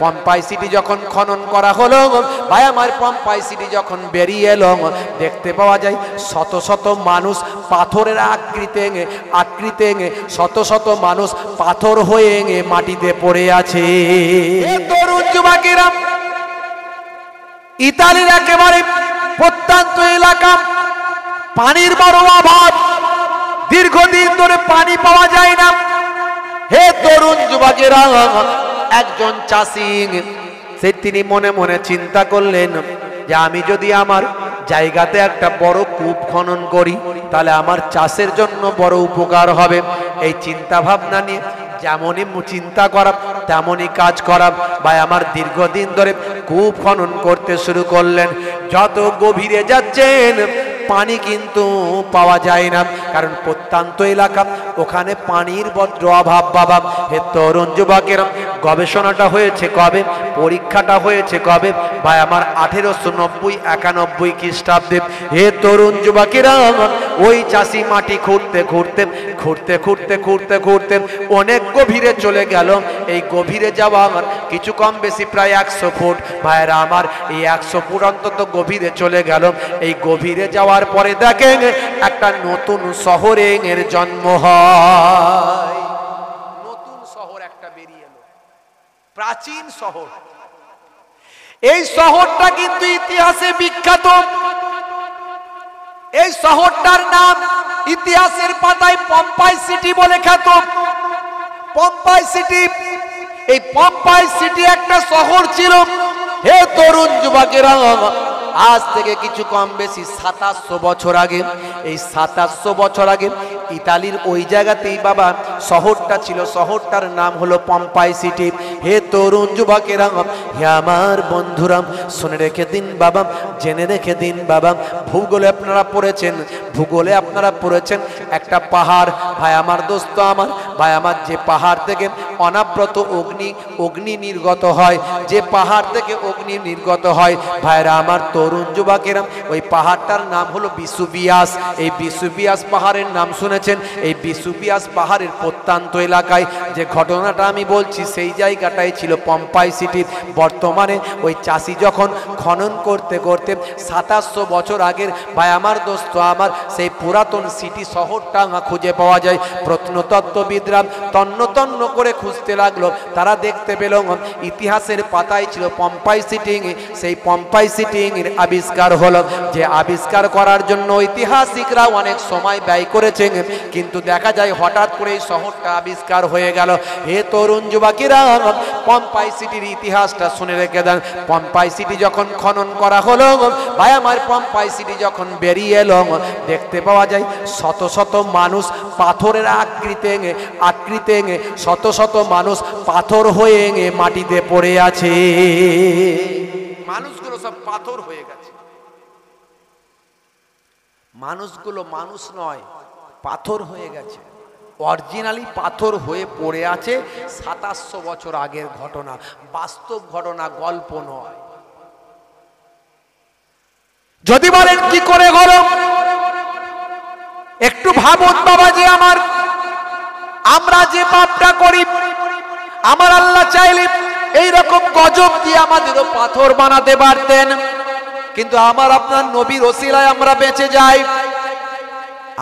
Pompeii city যখন খনন করা হলো ভাই আমার, পম্পাই সিটি যখন বেরিয়ে এলো দেখতে পাওয়া যায় শত শত মানুষ পাথরের আকৃতিতে শত শত মানুষ পাথর হয়ে মাটিতে পড়ে আছে। তরুণ যুবকেরা, ইতালির একেবারে প্রত্যন্ত এলাকা, পানির বড় অভাব, দীর্ঘদিন ধরে পানি পাওয়া যায় না। হে তরুণ যুবকেরা, একজন চাষি তিনি মনে মনে চিন্তা করলেন যে আমি যদি আমার জায়গাতে একটা বড় কূপ খনন করি তাহলে আমার চাষের জন্য বড় উপকার হবে। এই চিন্তা ভাবনা নিয়ে যেমনই চিন্তা করা তেমনই কাজ করা ভাই আমার, দীর্ঘদিন ধরে কূপ খনন করতে শুরু করলেন। যত গভীরে যাচ্ছেন পানি কিন্তু পাওয়া যায় না, কারণ প্রত্যন্ত এলাকা, ওখানে পানির বড্ড অভাব বাবা। হে তরুণ যুবকেরা, গবেষণাটা হয়েছে কবে, পরীক্ষাটা হয়েছে কবে ভাই আমার 1890-91 খ্রিস্টাব্দে। হে তরুণ যুবকেরা, ওই চাষি মাটি খুঁড়তে খুঁড়তে খুঁড়তে খুঁড়তে খুঁড়তে খুঁড়তে অনেক গভীরে চলে গেল। এই গভীরে যাওয়া আমার কিছু কম বেশি প্রায় 100 ফুট ভাইরা আমার, এই 100 ফুট অন্তত গভীরে চলে গেল। এই গভীরে যাওয়ার পরে দেখেন একটা নতুন শহরের জন্ম হয়। নতুন শহর একটা বেরিয়ে এলো, প্রাচীন শহর। এই শহরটা কিন্তু ইতিহাসে বিখ্যাত। এই শহরটার নাম ইতিহাসের পাতায় পম্পাই সিটি বলে খ্যাত। পম্পাই সিটি, এই পম্পাই সিটি একটা শহর ছিল। হে তরুণ যুবকেরা, আজ থেকে কিছু কম বেশি 2700 বছর আগে, এই 2700 বছর আগে ইতালির ওই জায়গাতেই বাবা শহরটা ছিল। শহরটার নাম হলো পম্পাই সিটি। হে তরুণ যুবকেরা, হে আমার বন্ধুরা, শুনে রেখে দিন বাবা, জেনে রেখে দিন বাবা, ভূগোলে আপনারা পড়েছেন, ভূগোলে আপনারা পড়েছেন একটা পাহাড় ভাই আমার, দোস্ত আমার, ভাই আমার, যে পাহাড় থেকে অনাব্রত অগ্নি নির্গত হয়, যে পাহাড় থেকে অগ্নি নির্গত হয় ভাইরা আমার, তরুণ যুবকেরা, ওই পাহাড়টার নাম হলো বিসুবিয়াস। এই বিসুবিয়াস পাহাড়ের নাম শুনেছেন? এই বিসুবিয়াস পাহাড়ের প্রত্যন্ত এলাকায় যে ঘটনাটা আমি বলছি, সেই জায়গাটাই ছিল পম্পাই সিটি। বর্তমানে ওই চাষি যখন খনন করতে করতে 2700 বছর আগের ভাই আমার, দোস্ত আমার, সেই পুরাতন সিটি শহরটা খুঁজে পাওয়া যায়। প্রত্নতত্ত্ববিদরা তন্ন তন্ন করে খুঁজতে লাগলো, তারা দেখতে পেল ইতিহাসের পাতায় ছিল পম্পাই সিটি। সেই পম্পাই সিটি আবিষ্কার হলো, যে আবিষ্কার করার জন্য ঐতিহাসিকরা অনেক সময় ব্যয় করেছেন, কিন্তু দেখা যায় হঠাৎ করে এই শহরটা আবিষ্কার হয়ে গেল। হে তরুণ যুবকেরা, পম্পাই সিটির ইতিহাসটা শুনে রেখে দেন। পম্পাই সিটি যখন খনন করা হলো ভাই আমার, পম্পাই সিটি যখন বেরিয়ে এলো দেখতে পাওয়া যায় শত শত মানুষ পাথরের আকৃতিতে শত শত মানুষ পাথর হয়ে মাটিতে পড়ে আছে। মানুষগুলো সব পাথর হয়ে গেছে। মানুষগুলো মানুষ নয়, পাথর হয়ে গেছে। অরিজিনালি পাথর হয়ে পড়ে আছে। 2700 বছর আগের ঘটনা, বাস্তব ঘটনা, গল্প নয়। যদি বলেন কি করে হলো, একটু ভাবুন বাবাজি আমার, আমরা যে পাপটা করি, আমার আল্লাহ চাইলে এইরকম গজব দিয়ে আমাদেরও পাথর বানাতে পারতেন, কিন্তু আমার আপনার নবীর ওসিলায় আমরা বেঁচে যাই।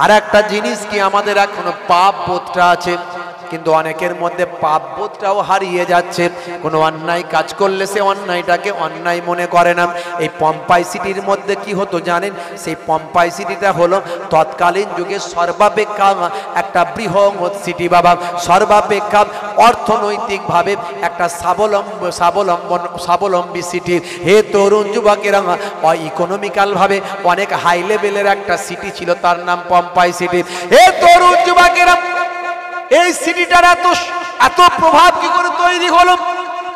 আর একটা জিনিস কি, আমাদের এখনো পাপ বোধটা আছে, কিন্তু অনেকের মধ্যে পাপ বোধটাও হারিয়ে যাচ্ছে। কোনো অন্যায় কাজ করলে সে অন্যায়টাকে অন্যায় মনে করে না। এই পম্পাই সিটির মধ্যে কি হতো জানেন? সেই পম্পাই সিটিটা হলো তৎকালীন যুগে সর্বাপেক্ষা একটা বৃহৎ সিটি বাবা, সর্বাপেক্ষা অর্থনৈতিকভাবে একটা স্বাবলম্বী সিটি। হে তরুণ যুবকেরা, ইকোনমিক্যালভাবে অনেক হাই লেভেলের একটা সিটি ছিল, তার নাম পম্পাই সিটি। হে তরুণ যুবকেরা, এই সিটিটার এত প্রভাব কি করে তৈরি হলো?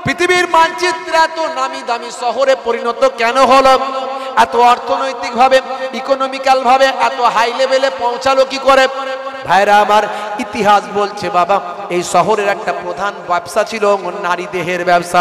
পৃথিবীর মানচিত্রে এত নামি দামি শহরে পরিণত কেন হলো? এত অর্থনৈতিক ভাবে, ইকোনমিক্যাল ভাবে এত হাই লেভেলে পৌঁছালো কি করে? ভাইরা আমার, ইতিহাস বলছে বাবা এই শহরের একটা প্রধান ব্যবসা ছিল নারী দেহের ব্যবসা,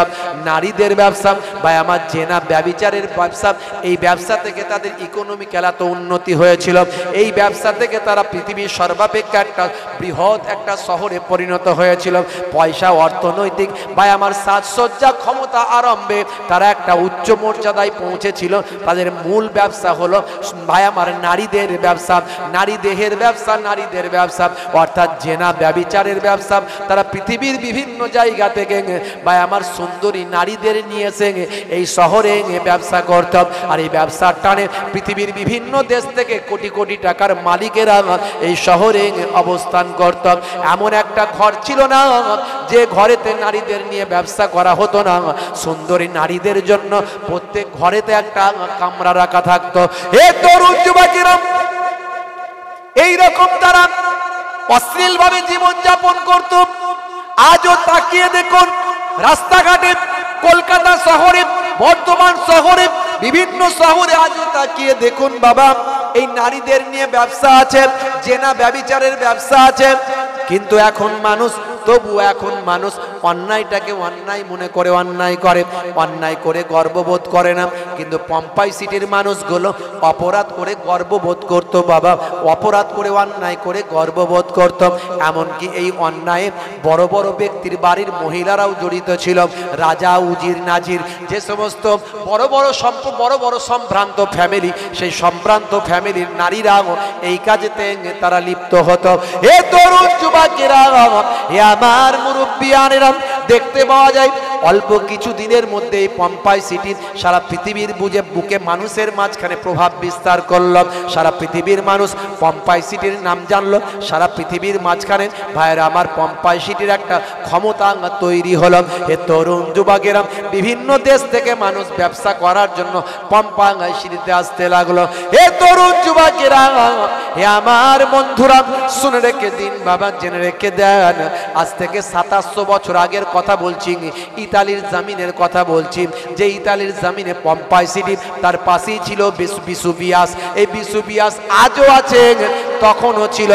নারীদের ব্যবসা, ভাই আমার জেনা ব্যভিচারের ব্যবসা। এই ব্যবসা থেকে তাদের ইকোনমিক্যাল এত উন্নতি হয়েছিল, এই ব্যবসা থেকে তারা পৃথিবীর সর্বাপেক্ষা একটা বৃহৎ একটা শহরে পরিণত হয়েছিল। পয়সা, অর্থনৈতিক, ভাই আমার সাজসজ্জা, ক্ষমতা আরম্ভে তারা একটা উচ্চ মর্যাদায় পৌঁছেছিল। তাদের মূল ব্যবসা হলো ভাই আমার নারীদের ব্যবসা, নারী দেহের ব্যবসা, নারীদের ব্যবসা অর্থাৎ জেনা ব্যভিচারের ব্যবসা। তারা পৃথিবীর বিভিন্ন জায়গা থেকে ভাই আমার সুন্দরী নারীদের নিয়ে এসে এই শহরে ব্যবসা করত। আর এই ব্যবসার টানে পৃথিবীর বিভিন্ন দেশ থেকে কোটি কোটি টাকার মালিকেরা এই শহরে অবস্থান করত। এমন একটা ঘর ছিল না যে ঘরেতে নারীদের নিয়ে ব্যবসা করা হতো না। সুন্দরী নারীদের জন্য প্রত্যেক ঘরেতে একটা কামরা রাখা থাকতো। এ তরুণ যুবকেরা এইরকম তারা অশ্লীল ভাবে জীবন যাপন করত। আজও তাকিয়ে দেখুন রাস্তাঘাটে, কলকাতা শহরে, বর্ধমান শহরে, বিভিন্ন শহরে আজও তাকিয়ে দেখুন বাবা এই নারীদের নিয়ে ব্যবসা আছে, জেনা ব্যভিচারের ব্যবসা আছে। কিন্তু এখন মানুষ, তবু এখন মানুষ অন্যায়টাকে অন্যায় মনে করে অন্যায় করে, অন্যায় করে গর্ববোধ করে না। কিন্তু পম্পাই সিটির মানুষগুলো অপরাধ করে গর্ববোধ করত বাবা, অপরাধ করে অন্যায় করে গর্ববোধ করত। এমনকি এই অন্যায়ে বড় বড় ব্যক্তির বাড়ির মহিলারাও জড়িত ছিল। রাজা, উজির, নাজির, যে সমস্ত বড় বড় সম্ভ্রান্ত ফ্যামিলি, সেই সম্ভ্রান্ত ফ্যামিলির নারীরা এই কাজেতে তারা লিপ্ত হতো। এ তরুণ যুবকেরা, এ আমার মুরব্বিয়ানেরা, দেখতে পাওয়া যায় অল্প কিছু দিনের মধ্যে পম্পাই সিটি সারা পৃথিবীর বুকে মানুষের মাঝখানে প্রভাব বিস্তার করলো। সারা পৃথিবীর মানুষ পম্পাই সিটির নাম জানলো। সারা পৃথিবীর মাঝখানে ভাইয়েরা আমার পম্পাই সিটির একটা ক্ষমতা তৈরি হলো। এ তরুণ যুবকেরা বিভিন্ন দেশ থেকে মানুষ ব্যবসা করার জন্য পম্পাই সিটিতে আসতে লাগলো। এ তরুণ যুবকেরা, এ আমার বন্ধুরা, শুনে রেখে দিন বাবা, জেনে রেখে দেন, আজ থেকে 2700 বছর আগের কথা বলছি, ইতালির জমিনের কথা বলছি। যে ইতালির জমিনে পম্পাই সিটি, তার পাশেই ছিল বিসুবিয়াস। এই বিসুবিয়াস আজও আছে, তখনও ছিল।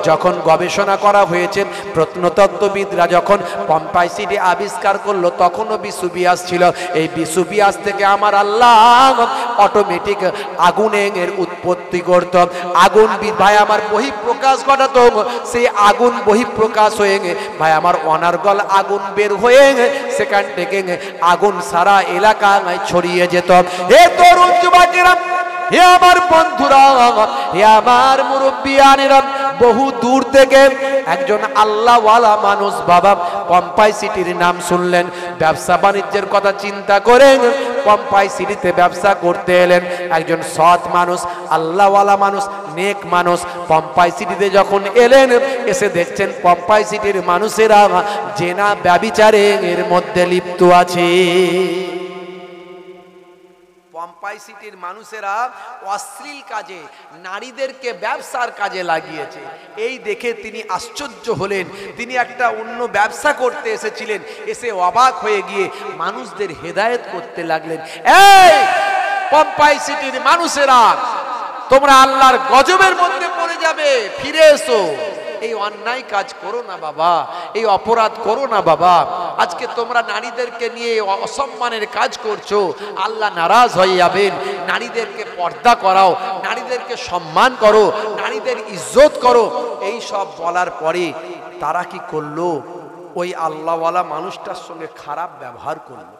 যখন গবেষণা করা হয়েছে, প্রত্নতত্ত্ববিদরা যখন পম্পাই সিটি আবিষ্কার করলো, তখনও বিসুবিয়াস ছিল। এই বিসুবিয়াস থেকে আমার আল্লাহ অটোমেটিক আগুনের উৎপত্তি করত। আগুন ভাই আমার বহিঃপ্রকাশ ঘটাতো। সেই আগুন বহিঃপ্রকাশ হয়ে ভাই আমার অনার্গল আগুন বের হয়ে সেখান থেকে আগুন সারা এলাকায় ছড়িয়ে যেত। হে তরুণ যুবকেরা, হে আমার বন্ধুরা, হে আমার মুরব্বিয়ানেরা, বহু দূর থেকে একজন আল্লাহওয়ালা মানুষ বাবা পম্পাই সিটির নাম শুনলেন, ব্যবসা বাণিজ্যের কথা চিন্তা করে পম্পাই সিটিতে ব্যবসা করতে এলেন। একজন সৎ মানুষ, আল্লাহওয়ালা মানুষ, নেক মানুষ পম্পাই সিটিতে যখন এলেন, এসে দেখছেন পম্পাই সিটির মানুষেরা জেনা ব্যভিচারের মধ্যে লিপ্ত আছে। পম্পাই সিটির মানুষেরা অশ্লীল কাজে, নারীদেরকে ব্যবসার কাজে লাগিয়েছে। এই দেখে তিনি আশ্চর্য হলেন। তিনি একটা অন্য ব্যবসা করতে এসেছিলেন, এসে অবাক হয়ে গিয়ে মানুষদের হেদায়েত করতে লাগলেন। এই পম্পাই সিটির মানুষেরা, তোমরা আল্লাহর গজবের মধ্যে পড়ে যাবে, ফিরে এসো। এই অন্যায় কাজ করো না বাবা, এই অপরাধ করো না বাবা। আজকে তোমরা নারীদেরকে নিয়ে অসম্মানের কাজ করছো, আল্লাহ নারাজ হয়ে যাবেন। নারীদেরকে পর্দা করাও, নারীদেরকে সম্মান করো, নারীদের ইজ্জত করো। এই সব বলার পরে তারা কি করলো? ওই আল্লাহওয়ালা মানুষটার সঙ্গে খারাপ ব্যবহার করলো,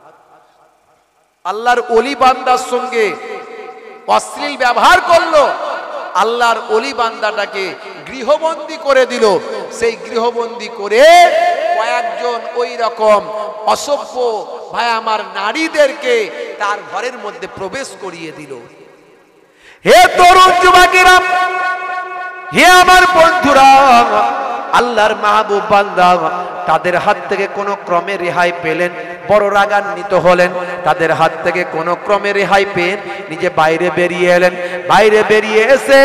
আল্লাহর ওলি বান্দার সঙ্গে অশ্লীল ব্যবহার করলো। আল্লাহর ওলি বান্দাটাকে গৃহবন্দী করে দিল। সেই গৃহবন্দী করে কয়েকজন ওই রকম অসভ্য ভাই আমার নারীদেরকে তার ঘরের মধ্যে প্রবেশ করিয়ে দিল। হে তরুণ যুবকেরা, হে আমার বন্ধুরা, আল্লাহর মাহবুব বান্দা তাদের হাত থেকে কোনো ক্রমে রেহাই পেলেন, বড় রাগান্বিত হলেন। তাদের হাত থেকে কোনো ক্রমে রেহাই পেয়ে নিজে বাইরে বেরিয়ে এলেন। বাইরে বেরিয়ে এসে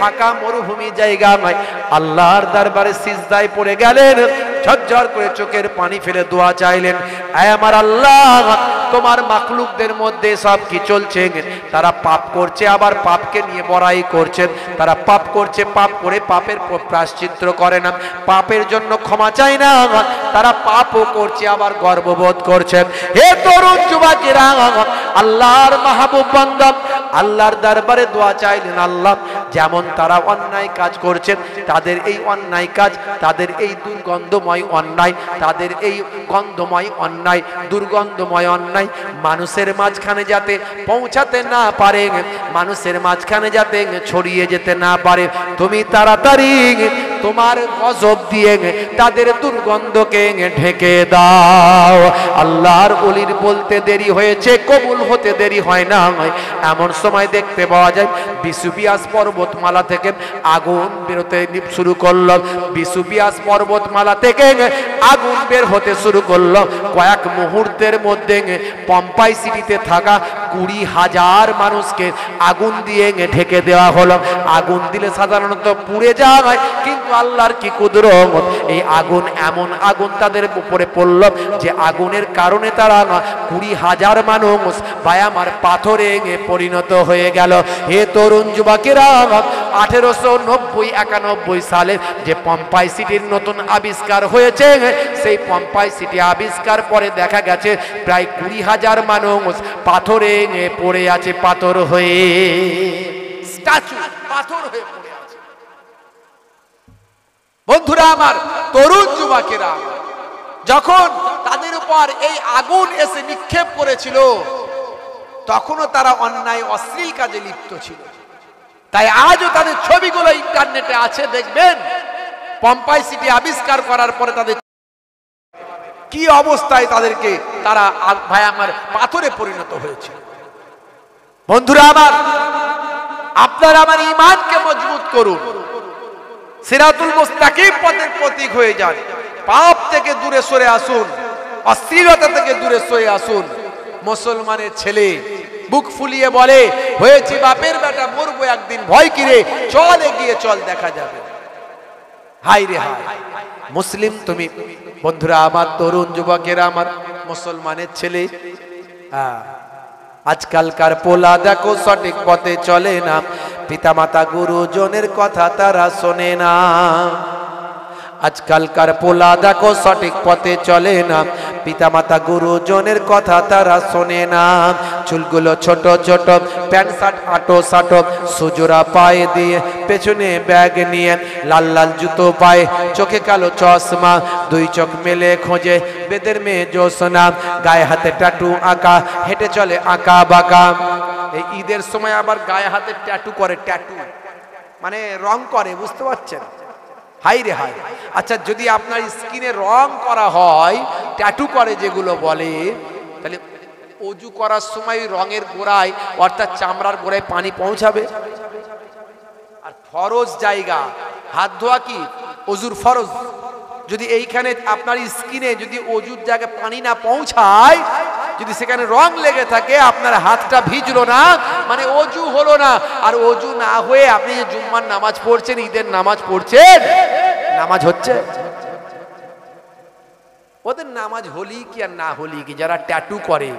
ফাঁকা মরুভূমি জায়গা নয়, আল্লাহর দরবারে সিজদায় পড়ে গেলেন, ঝরঝর করে চোখের পানি ফেলে দোয়া চাইলেন, আয় আমার আল্লাহ, তোমার মাখলুকদের মধ্যে সব কি চলছে, তারা পাপ করছে আবার পাপকে নিয়ে বড়াই করছেন, তারা পাপ করছে, পাপ করে পাপের প্রায়শ্চিত্ত করে না, পাপের জন্য ক্ষমা চায় না, তারা পাপও করছে আবার গর্ববোধ করছে। হে তরুণ যুবকেরা, আল্লাহর মাহবুব বান্দা আল্লাহর দরবারে দোয়া চাইলেন, আল্লাহ যেমন তারা অন্যায় কাজ করছেন, তাদের এই অন্যায় কাজ, তাদের এই দুর্গন্ধময় অন্যায়, তাদের এই গন্ধময় অন্যায়, দুর্গন্ধময় অন্যায় মানুষের মাঝখানে যাতে পৌঁছাতে না পারে, মানুষের মাঝখানে যাতে ছড়িয়ে যেতে না পারে, তুমি তাড়াতাড়ি তোমার গজব দিয়ে তাদের দুর্গন্ধকে ঢেকে দাও। আল্লাহর ওলির বলতে দেরি হয়েছে, কবুল হতে দেরি হয় না। এমন সময় দেখতে পাওয়া যায় বিসুবিয়াস পর্বতমালা থেকে আগুন বেরোতে শুরু করলো, বিসুবিয়াস পর্বতমালা থেকে আগুন বের হতে শুরু করলো। কয়েক মুহূর্তের মধ্যে পম্পাই সিটিতে থাকা 20,000 মানুষকে আগুন দিয়ে ঢেকে দেওয়া হলো। আগুন দিলে সাধারণত পুড়ে যায়, কিন্তু আল্লাহর কি কুদরত, এই আগুন এমন আগুন তাদের উপরে পড়ল যে আগুনের কারণে তারা 20,000 মানুষ ভাই আমার পাথরে পরিণত হয়ে গেল। হে তরুণ যুবকেরা, 1890-91 সালে যে পম্পাই সিটির নতুন আবিষ্কার হয়েছে, সেই পম্পাই সিটি আবিষ্কার পরে দেখা গেছে প্রায় 20,000 মানুষ পাথরে পড়ে আছে, পাথর হয়ে, স্ট্যাচু পাথর হয়ে পড়ে আছে। বন্ধুরা আমার, তরুণ যুবকেরা, যখন তাদের উপর এই আগুন এসে নিক্ষেপ করেছিল, তখনও তারা অন্যায় অশ্লীল কাজে লিপ্ত ছিল। তাই আজও তাদের ছবিগুলো ইন্টারনেটে আছে, দেখবেন পম্পাই সিটি আবিষ্কার করার পরে তাদের কি অবস্থায় তাদেরকে তারা ভাই আমার পাথরে পরিণত হয়েছে। বন্ধুরা আমার, আপনারা আমার ঈমানকে মজবুত করুন, সিরাতুল মুস্তাকিম পথের প্রতীক হয়ে যান, পাপ থেকে দূরে সরে আসুন, অশ্লীলতা থেকে দূরে সরে আসুন। মুসলমানের ছেলে বুক ফুলিয়ে বলে, হয়েছি বাপের বেটা, মরবো একদিন, ভয় কিরে, চল এগিয়ে চল, দেখা যাবে। হাই রে হাই মুসলিম তুমি। বন্ধুরা আমার, তরুণ যুবকেরা আমার, মুসলমানের ছেলে, আজকালকার পোলা দেখো সঠিক পথে চলে না, পিতামাতা গুরুজনের কথা তারা শোনে না। আজকালকার পোলা দেখো সঠিক পথে চলে না, পিতামাতা গুরুজনের কথা তারা শোনে না। চুলগুলো ছোট ছোট, প্যান্ট শার্ট আটো সাটো, সুজোরা পায়ে দিয়ে, পেছনে ব্যাগ নিয়ে, লাল লাল জুতো পায়ে, চোখে কালো চশমা, দুই চোখ মেলে খোঁজে বেদের মেয়ে জোসনা, গায়ে হাতে ট্যাটু আঁকা, হেঁটে চলে আঁকা বাঁকা। এই ঈদের সময় আবার গায়ে হাতে ট্যাটু করে, ট্যাটু মানে রং করে, বুঝতে পারছেন? হাই রে হাই। আচ্ছা, যদি আপনার স্কিনে রং করা হয়, ট্যাটু করে যেগুলো বলে, তাহলে অজু করার সময় রঙের গোড়ায় অর্থাৎ চামড়ার গোড়ায় পানি পৌঁছাবে। আর ফরজ জায়গা হাত ধোয়া কি অজুর ফরজ, যদি এইখানে আপনার স্কিনে যদি অজুর জায়গায় পানি না পৌঁছায়, যদি সেখানে রং লেগে থাকে, আপনার হাতটা ভিজলো না, মানে অজু হলো না। আর অজু না হয়ে আপনি যে জুম্মার নামাজ পড়ছেন, ঈদের নামাজ পড়ছেন, নামাজ হচ্ছে? ওদের নামাজ হলি কি আর না হলি কি। যারা ট্যাটু করে,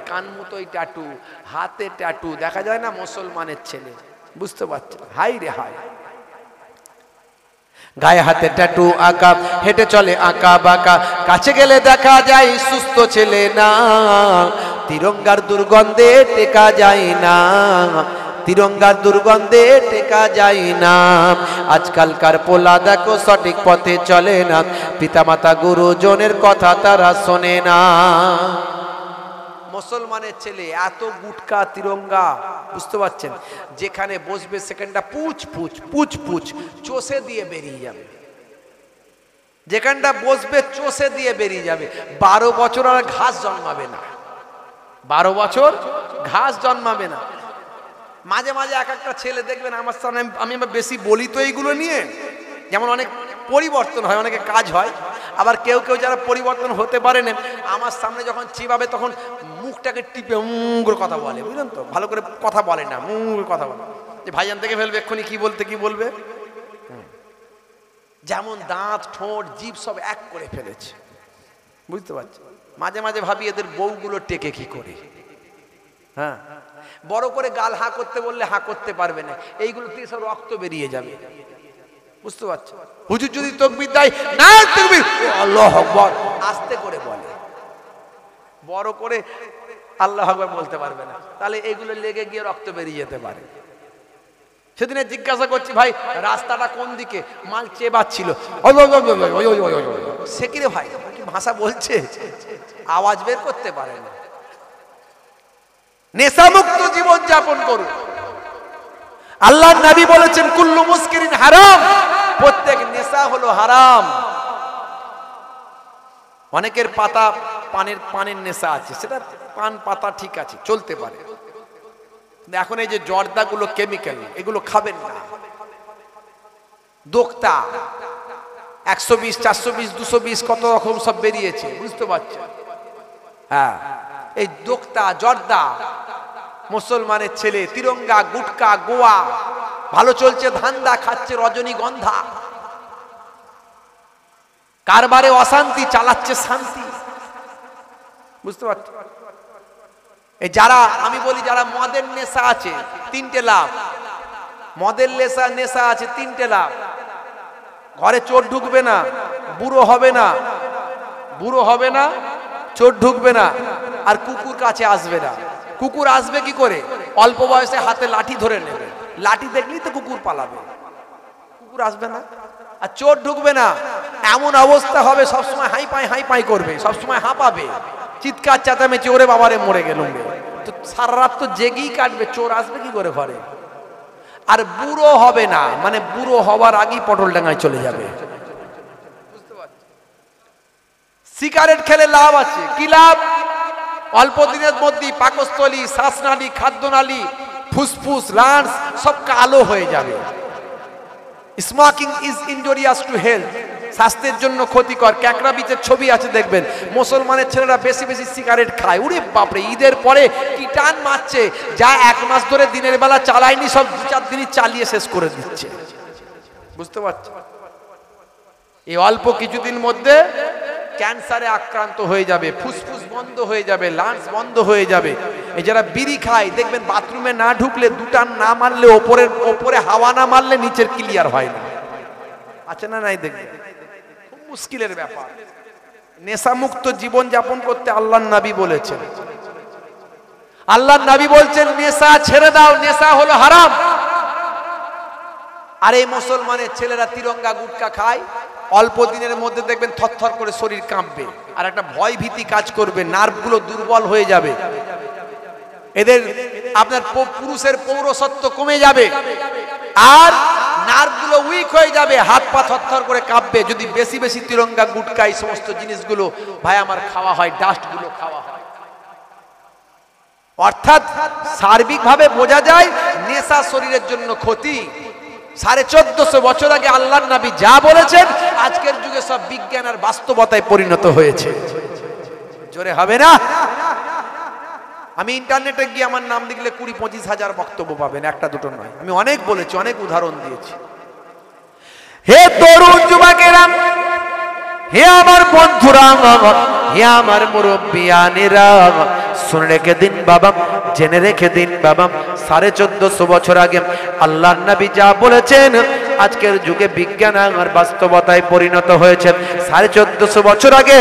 কান মতোই ট্যাটু, হাতে ট্যাটু, দেখা যায় না মুসলমানের ছেলে, বুঝতে পারছেন? হাই রে হাই। গায়ে হাতে ট্যাটু আঁকা, হেঁটে চলে আঁকা বাঁকা, কাছে গেলে দেখা যায় সুস্থ ছেলে না, তিরঙ্গার দুর্গন্ধে টেকা যায় না, তিরঙ্গার দুর্গন্ধে টেকা যায় না। আজকালকার পোলা দেখো সঠিক পথে চলে না, পিতামাতা গুরুজনের কথা তারা শোনে না। মুসলমানের ছেলে এত গুটকা তিরঙ্গা, বুঝতে পারছেন? যেখানে বসবে সেখানটা পুচ পুচ পুচ পুচ চষে দিয়ে বেরিয়ে যাবে, যেখানটা বসবে চষে দিয়ে বেরিয়ে যাবে। 12 বছর আর ঘাস জন্মাবে না, 12 বছর ঘাস জন্মাবে না। মাঝে মাঝে এক একটা ছেলে দেখবেন আমার সামনে, আমি বেশি বলি তো এইগুলো নিয়ে, যেমন অনেক পরিবর্তন হয়, অনেকে কাজ হয়, আবার কেউ কেউ যারা পরিবর্তন হতে পারে না, আমার সামনে যখন চিবাবে তখন মুখটাকে টিপে করে কথা বলে, বুঝলেন তো? ভালো করে কথা বলে না, কথা বলে। যে ভাইজান দেখে ফেলবে এক্ষুনি কি বলবে। যেমন দাঁত, ঠোঁট, জিভ সব এক করে ফেলেছে, বুঝতে পারছি। মাঝে মাঝে ভাবি এদের বউগুলো টেকে কি করে। হ্যাঁ, বড় করে গাল হা করতে বললে হা করতে পারবে না, এইগুলো থেকে সব রক্ত বেরিয়ে যাবে, বুঝতে পারছো। হুজুর যদি তাকবীর দেয়, না তাকবীর, আল্লাহু আকবার আস্তে করে বলে, বড় করে আল্লাহু আকবার বলতে পারবে না, তাহলে এগুলো লেগে গিয়ে রক্ত বেরিয়ে যেতে পারে। সেদিনে জিজ্ঞাসা করছি, ভাই রাস্তাটা কোন দিকে, মাল চেবাচ্ছিল, সে কি রে ভাই, কি ভাষা বলছে, আওয়াজ বের করতে পারে না। নেশামুক্ত জীবন যাপন করুন। আল্লাহর নবী বলেছেন কুল্লু মুস্কিরিন হারাম, প্রত্যেক নেশা হলো হারাম। অনেকের পাতা পানের নেশা আছে, সেটা পান পাতা ঠিক আছে, চলতে পারে। এখন এই যে জর্দাগুলো কেমিক্যাল, এগুলো খাবেন না। দোক্তা 120, 420, 220 কত রকম সব বেরিয়েছে, বুঝতে পারছেন। হ্যাঁ, এই দোক্তা, জর্দা, মুসলমানের ছেলে তিরঙ্গা, গুটকা, গোয়া, ভালো চলছে ধান্দা, খাচ্ছে রজনীগন্ধা, কারবারে অশান্তি, চালাচ্ছে শান্তি, বুঝতে পারছেন। এই যারা, আমি বলি যারা মদের নেশা আছে, তিনটে লাভ। মদের নেশা আছে, তিনটে লাভ। ঘরে চোর ঢুকবে না, বুড়ো হবে না, চোর ঢুকবে না, আর কুকুর কাছে আসবে না। কুকুর আসবে কি করে, অল্প বয়সে হাতে লাঠি ধরে নেবে, লাঠি দেখলেই তো কুকুর পালাবে, কুকুর আসবে না। আর চোর ঢুকবে না, এমন অবস্থা হবে সবসময় হাই পাই করবে, সবসময় হাঁপাবে, চিৎকার চেঁচামেচি, ওরে বাবারে মরে গেলুম, তো সারা রাত তো জেগেই কাটবে, চোর আসবে কি করে ঘরে। আর বুড়ো হবে না, মানে বুড়ো হওয়ার আগেই পটল ডাঙায় চলে যাবে। সিগারেট খেলে লাভ আছে, কি লাভ, অল্প দিনের মধ্যেই পাকস্থলী, শ্বাসনালী, খাদ্যনালী, ফুসফুস, লাংস সব কালো হয়ে যাবে। Smoking is injurious to health, স্বাস্থ্যের জন্য ক্ষতিকর। ক্যাকড়া বিচের ছবি আছে দেখবেন, মুসলমানের ছেলেরা বেশি বেশি সিগারেট খায়, উরে বাপরে, ঈদের পরে কি টান মারছে, যা 1 মাস ধরে দিনের বেলা চালায়নি সব 2-4 দিনই চালিয়ে শেষ করে দিচ্ছে, বুঝতে পারছো। এই অল্প কিছুদিন মধ্যে ক্যান্সারে আক্রান্ত হয়ে যাবে, ফুসফুস বন্ধ হয়ে যাবে, লাংস বন্ধ হয়ে যাবে। এই যারা বিড়ি খায় দেখবেন, বাথরুমে না ঢুকলে, দুটান না মারলে, ওপরে হাওয়া না মারলে নিচের ক্লিয়ার হয় না, আছে না নাই, দেখবেন খুব মুশকিলের ব্যাপার। নেশামুক্ত জীবন যাপন করতে আল্লাহর নবী বলেছেন, নেশা ছেড়ে দাও, নেশা হলো হারাম। আর এই মুসলমানের ছেলেরা তিরঙ্গা, গুটকা খায়, অল্প দিনের মধ্যে দেখবেন থরথর করে শরীর কাঁপবে, আর একটা ভয় ভীতি কাজ করবে, নার্ভগুলো দুর্বল হয়ে যাবে, এদের আপনার পুরুষের পৌরসত্ব কমে যাবে, আর নার্ভগুলো উইক হয়ে যাবে, হাত পা থরথর করে কাঁপবে। যদি বেশি বেশি তিরঙ্গা, গুটকা, এই সমস্ত জিনিসগুলো ভাই আমার খাওয়া হয়, ডাস্টগুলো খাওয়া হয়। অর্থাৎ সার্বিকভাবে বোঝা যায় নেশা শরীরের জন্য ক্ষতি। 1450 বছর আগে আল্লাহর নবী যা বলেছেন, আজকের যুগে সব বিজ্ঞান আর বাস্তবতায় পরিণত হয়েছে। জোরে হবে না? আমি ইন্টারনেটে গিয়ে আমার নাম লিখলে 20-25 হাজার বক্তব্য পাবেন, একটা দুটো নয়। আমি অনেক বলেছি, অনেক উদাহরণ দিয়েছি। হে তরুণ যুবকেরা, হে আমার বন্ধুরা, হে আমার মুরব্বিয়ানেরা, শুনে রেখে দিন বাবা, জেনে রেখে দিন বাবা, 1450 বছর আগে আল্লাহর নবী যা বলেছেন, আজকের যুগে বিজ্ঞান আর বাস্তবতায় পরিণত হয়েছে। 1450 বছর আগে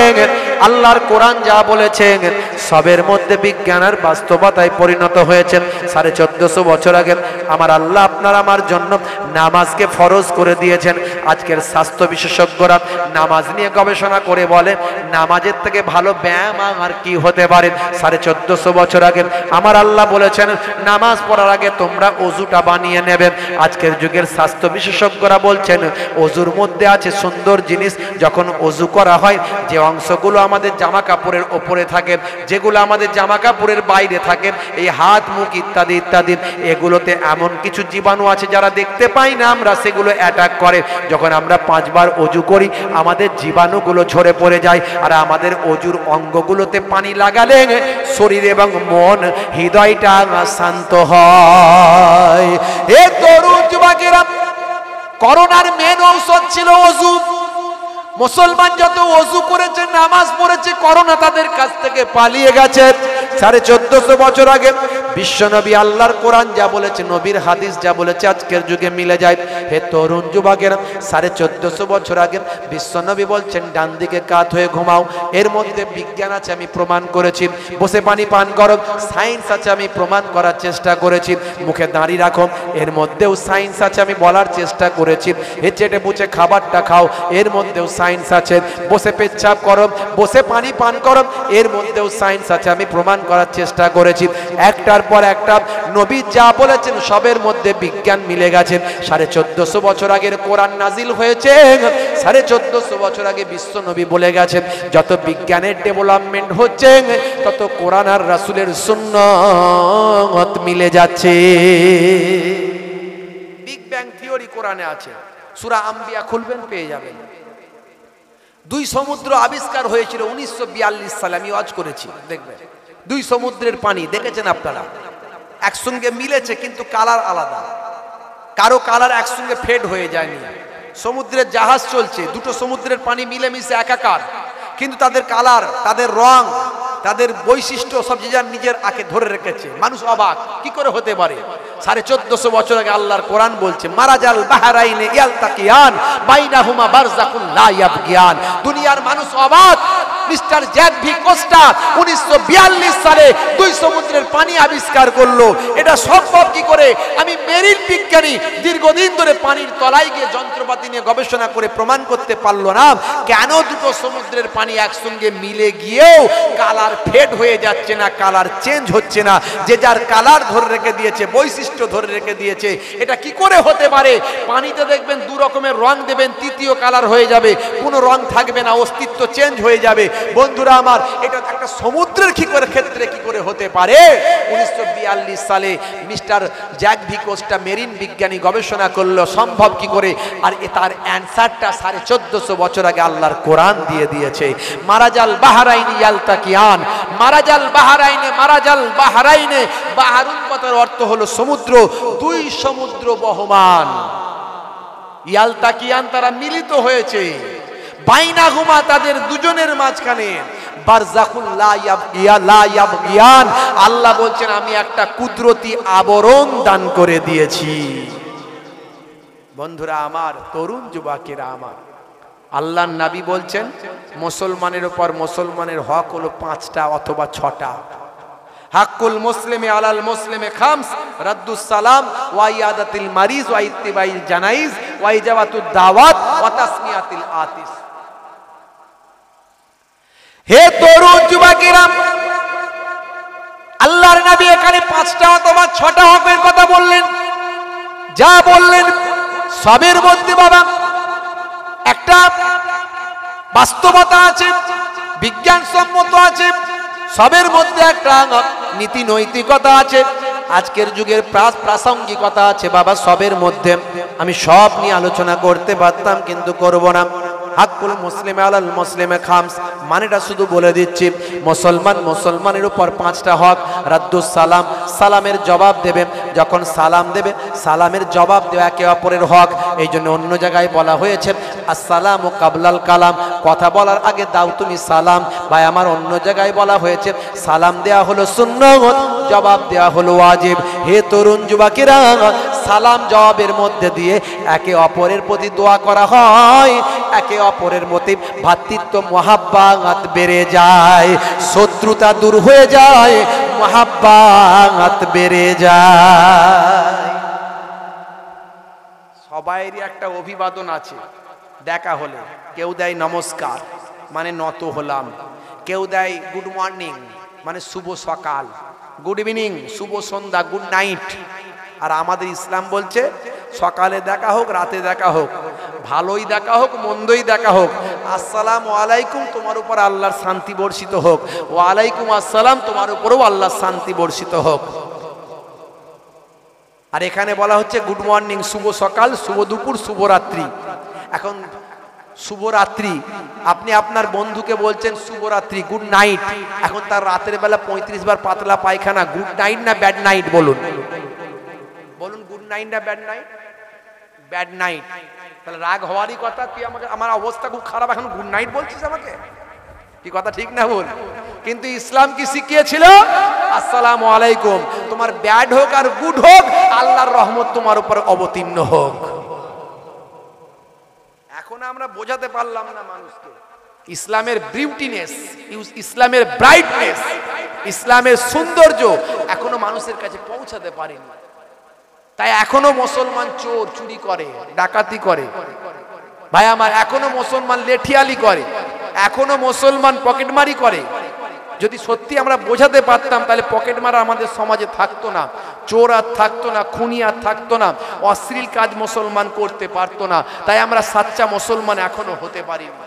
আল্লাহর কোরআন যা বলেছেন, সবের মধ্যে বিজ্ঞান আর বাস্তবতায় পরিণত হয়েছে। 1450 বছর আগে আমার আল্লাহ আপনার আমার জন্য নামাজকে ফরজ করে দিয়েছেন। আজকের স্বাস্থ্য বিশেষজ্ঞরা নামাজ নিয়ে গবেষণা করে বলে, নামাজের থেকে ভালো ব্যায়াম আর কি হতে পারে। 1450 বছর আগে আমার আল্লাহ বলেছেন, নামাজ পড়ার আগে তোমরা ওযুটা বানিয়ে নেবে। আজকের যুগের স্বাস্থ্য বিশেষজ্ঞরা বলছেন, ওযুর মধ্যে আছে সুন্দর জিনিস। যখন ওযু করা হয়, যে অংশগুলো আমাদের জামা কাপড়ের ওপরে থাকে, যেগুলো আমাদের জামা কাপড়ের বাইরে থাকে, এই হাত মুখ ইত্যাদি ইত্যাদি, এগুলোতে এমন কিছু জীবাণু আছে যারা দেখতে পাই না আমরা, সেগুলো অ্যাটাক করে। যখন আমরা 5 বার অজু করি আমাদের জীবাণুগুলো ঝরে পড়ে যায়, আর আমাদের অজুর অঙ্গগুলোতে পানি লাগালে শরীর এবং মন হৃদয়টা শান্ত হয়। এ তরুণ যুবকেরা, করোনার মেন ঔষধ ছিল অজু। মুসলমান যত অজু করেছে, নামাজ পড়েছে, করোনা তাদের কাছ থেকে পালিয়ে গেছে। 1450 বছর আগে বিশ্বনবী আল্লাহর কোরআন যা বলেছে, নবীর হাদিস যা বলেছে, আজকের যুগে মিলে যায়। হে তরুণ যুবকেরা, 1450 বছর আগে বিশ্বনবী বলছেন ডান দিকে কাত হয়ে ঘুমাও, এর মধ্যে বিজ্ঞান আছে আমি প্রমাণ করেছি। বসে পানি পান করো, সায়েন্স আছে আমি প্রমাণ করার চেষ্টা করেছি। মুখে দাঁড়ি রাখো, এর মধ্যেও সায়েন্স আছে আমি বলার চেষ্টা করেছি। এ চেটে বুঝে খাবারটা খাও, এর মধ্যেও সায়েন্স আছে। বসে পেচ্ছাপ করো, বসে পানি পান করো, এর মধ্যেও সায়েন্স আছে আমি প্রমাণ করার চেষ্টা করেছি। একটার পর একটা নবী যা বলেছেন সবের মধ্যে বিজ্ঞান মিলে গেছে। 1450 বছর আগের কোরআন নাজিল হয়েছে, 1450 বছর আগে বিশ্ব নবী বলে গেছেন যত বিজ্ঞানের ডেভেলপমেন্ট হচ্ছে তত কোরআন আর রাসূলের সুন্নাত মিলে যাচ্ছে। বিগ ব্যাং থিওরি কোরআনে আছে, সূরা আম্বিয়া খুলবেন পেয়ে যাবেন। 2 সমুদ্র আবিষ্কার হয়েছিল 1942 সালে, আমি ওয়াজ করেছি, দেখবেন 2 সমুদ্রের পানি দেখেছেন আপনারা, একসঙ্গে মিলেছে কিন্তু কালার আলাদা, কারো কালার একসঙ্গে ফেড হয়ে যায়নি। সমুদ্রের জাহাজ চলছে, 2টো সমুদ্রের পানি মিলেমিশে একাকার, কিন্তু তাদের কালার, তাদের রং, তাদের বৈশিষ্ট্য সব যে যার নিজের আঁকে ধরে রেখেছে। মানুষ অবাক, কি করে হতে পারে? 1450 বছর আগে আল্লাহর কোরআন বলছে মারাজাল বাহরাইনে ইয়ালতাকিয়ান বাইনাহুমা বারযাকুন লা ইয়াবগিয়ান। দুনিয়ার মানুষ অবাক, মিস্টার জ্যাক ভি কোস্টা 1942 সালে 2 সমুদ্রের পানি আবিষ্কার করলো। এটা সম্ভব কি করে? আমি মেরিন বিজ্ঞানী, দীর্ঘদিন ধরে পানির তলায় গিয়ে যন্ত্রপাতি নিয়ে গবেষণা করে প্রমাণ করতে পারলো না কেন 2টো সমুদ্রের পানি একসঙ্গে মিলে গিয়েও কালার ফেড হয়ে যাচ্ছে না, কালার চেঞ্জ হচ্ছে না। যে যার কালার ধরে রেখে দিয়েছে, বৈশিষ্ট্য ধরে রেখে দিয়েছে। এটা কি করে হতে পারে? পানিতে দেখবেন 2 রকমের রং দেবেন, তৃতীয় কালার হয়ে যাবে, কোনো রং থাকবে না, অস্তিত্ব চেঞ্জ হয়ে যাবে। বন্ধুরা আমার, এটা একটা সমুদ্রের ক্ষেত্রে কি করে হতে পারে? 1942 সালে mister Jack V Costa marine বিজ্ঞানী গবেষণা করলো সম্ভব কি করে, আর তার অ্যানসারটা 1450 বছর আগে আল্লাহর কোরআন দিয়ে দিয়েছে। মারাজাল বাহরাইনি ইয়ালতাকিয়ান, মারাজাল বাহরাইনে, মারাজাল বাহরাইনে, বাহরুন কথার অর্থ হলো সমুদ্র, 2 সমুদ্র বহমান। ইয়ালতাকিয়ান, তারা মিলিত হয়েছে। বাইনাহুমা, তাদের দুজনের মাঝখানে বারযাকুন লা ইয়াবগিয়ান, আল্লাহ বলছেন আমি একটা কুদরতি আবরণ দান করে দিয়েছি। বন্ধুরা আমার, তরুণ যুবকেরা আমার, আল্লাহর নবী বলছেন মুসলমানের উপর মুসলমানের হক হলো 5টা অথবা 6টা। হাক্কুল মুসলিমি আলাল মুসলিমি খামস, রাদ্দুস সালাম ওয়া ইয়াদাতিল মারিজ ওয়া ইত্তিবাইল জানাইজ ওয়া ইজাবাতুদ দাওয়াত ওয়া তাসমিয়াতিল আতিস। হে তরুণ যুবকেরা, আল্লাহর নবী এখানে 5টা অথবা 6টা হকের কথা বললেন। যা বললেন সবের মধ্যে বাবা একটা বাস্তবতা আছে, বিজ্ঞানসম্মত আছে, সবের মধ্যে একটা নীতি নৈতিকতা আছে, আজকের যুগের প্রাসঙ্গিকতা আছে বাবা সবের মধ্যে। আমি সব নিয়ে আলোচনা করতে পারতাম কিন্তু করব না। হাক্কুল মুসলিম আলাল মুসলিমে খামস, মানেটা শুধু বলে দিচ্ছি, মুসলমানের উপর 5টা হক। রাদ্দুস সালাম, সালামের জবাব দেবে, যখন সালাম দেবে সালামের জবাব দেওয়া একে অপরের হক। এই জন্য অন্য জায়গায় বলা হয়েছে আসসালামু কাবলাল কালাম, কথা বলার আগে দাও তুমি সালাম। ভাই আমার, অন্য জায়গায় বলা হয়েছে সালাম দেওয়া হলো সুন্নাত, জবাব দেওয়া হলো ওয়াজিব। হে তরুণ যুবকেরা, সালাম জবাবের মধ্যে দিয়ে একে অপরের প্রতি দোয়া করা হয়, একে অপরের মধ্যে ভ্রাতৃত্ব মহাব্বত বেড়ে যায়, শত্রুতা দূর হয়ে যায়, মহাব্বত বেড়ে যায়। সবাইরই একটা অভিবাদন আছে, দেখা হলে কেউ দেয় নমস্কার মানে নত হলাম, কেউ দেয় গুড মর্নিং মানে শুভ সকাল, গুড ইভিনিং শুভ সন্ধ্যা, গুড নাইট। আর আমাদের ইসলাম বলছে সকালে দেখা হোক রাতে দেখা হোক, ভালোই দেখা হোক মন্দই দেখা হোক, আসসালামু আলাইকুম তোমার উপর আল্লাহর শান্তি বর্ষিত হোক, ওয়া আলাইকুম আসসালাম তোমার উপরেও আল্লাহর শান্তি বর্ষিত হোক। আর এখানে বলা হচ্ছে গুড মর্নিং, শুভ সকাল, শুভ দুপুর, শুভরাত্রি। এখন শুভরাত্রি, আপনি আপনার বন্ধুকে বলছেন শুভরাত্রি, গুড নাইট। এখন তার রাতের বেলা 35 বার পাতলা পায়খানা, গুড নাইট না ব্যাড নাইট? বলুন বলুন, গুড নাইট না ব্যাড নাইট? Bad night. তাহলে রাগ হওয়ারই কথা, তুই আমাকে, আমার অবস্থা খুব খারাপ, এখন গুড নাইট বলছিস আমাকে? কি কথা ঠিক না বল? কিন্তু ইসলাম কি শিখিয়েছিল? আসসালামু আলাইকুম। তোমার ব্যাড হোক আর গুড হোক, আল্লাহর রহমত তোমার উপর অবতীর্ণ হোক। এখন আমরা বোঝাতে পারলাম না মানুষকে ইসলামের বিউটিনেস, ইসলামের ব্রাইটনেস, ইসলামের সৌন্দর্য এখনো মানুষের কাছে পৌঁছাতে পারেনি। তাই এখনো মুসলমান চোর, চুরি করে, ডাকাতি করে, ভাই আমার, এখনো মুসলমান লেঠিয়ালি করে, এখনো মুসলমান পকেটমারি করে। যদি সত্যি আমরা বোঝাতে পারতাম তাহলে পকেটমারা আমাদের সমাজে থাকতো না, চোর আর থাকতো না, খুনি আর থাকতো না, অশ্লীল কাজ মুসলমান করতে পারতো না। তাই আমরা সাচ্চা মুসলমান এখনো হতে পারি না।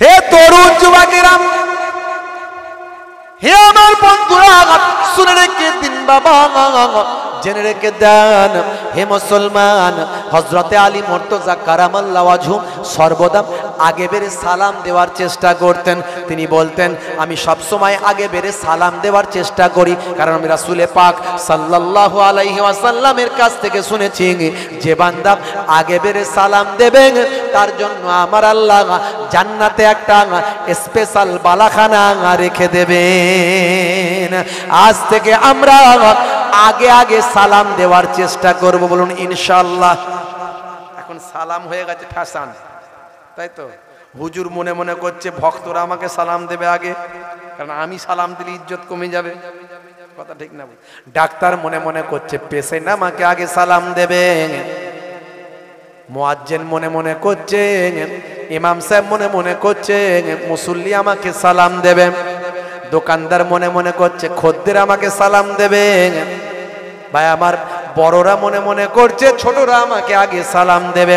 হে তরুণ যুবকেরা, হে আমার বন্ধুরা, শুনে রেখে দিন বাবা, জেনে রেখে দেন হে মুসলমান, হযরতে আলী মুর্তজা কারামাল্লাহু ওয়াজহু সর্বদা আগে বেড়ে সালাম দেওয়ার চেষ্টা করতেন। তিনি বলতেন, আমি সব সময় আগে বেড়ে সালাম দেওয়ার চেষ্টা করি, কারণ আমি রাসূল পাক সাল্লাল্লাহু আলাইহি ওয়াসাল্লামের কাছ থেকে শুনেছি, যে বান্দা আগে বেড়ে সালাম দেবেন তার জন্য আমার আল্লাহ জান্নাতে একটা স্পেশাল বালাখানা রেখে দেবেন। আজ থেকে আমরা আগে আগে সালাম দেওয়ার চেষ্টা করব, বলুন ইনশাআল্লাহ। এখন সালাম হয়ে গেছে ফ্যাশন, তাই তো? হুজুর মনে মনে করছে ভক্তরা আমাকে সালাম দেবে আগে, কারণ আমি সালাম দিলে ইজ্জত কমে যাবে, কথা ঠিক না? ডাক্তার মনে মনে করছে পেশেন্ট আমাকে আগে সালাম দেবে, মুয়াজ্জিন মনে মনে করছে, ইমাম সাহেব মনে মনে করছে মুসল্লি আমাকে সালাম দেবে, দোকানদার মনে মনে করছে খদ্দের আমাকে সালাম দেবে, ভাই আমার বড়রা মনে মনে করছে ছোটরা আমাকে আগে সালাম দেবে।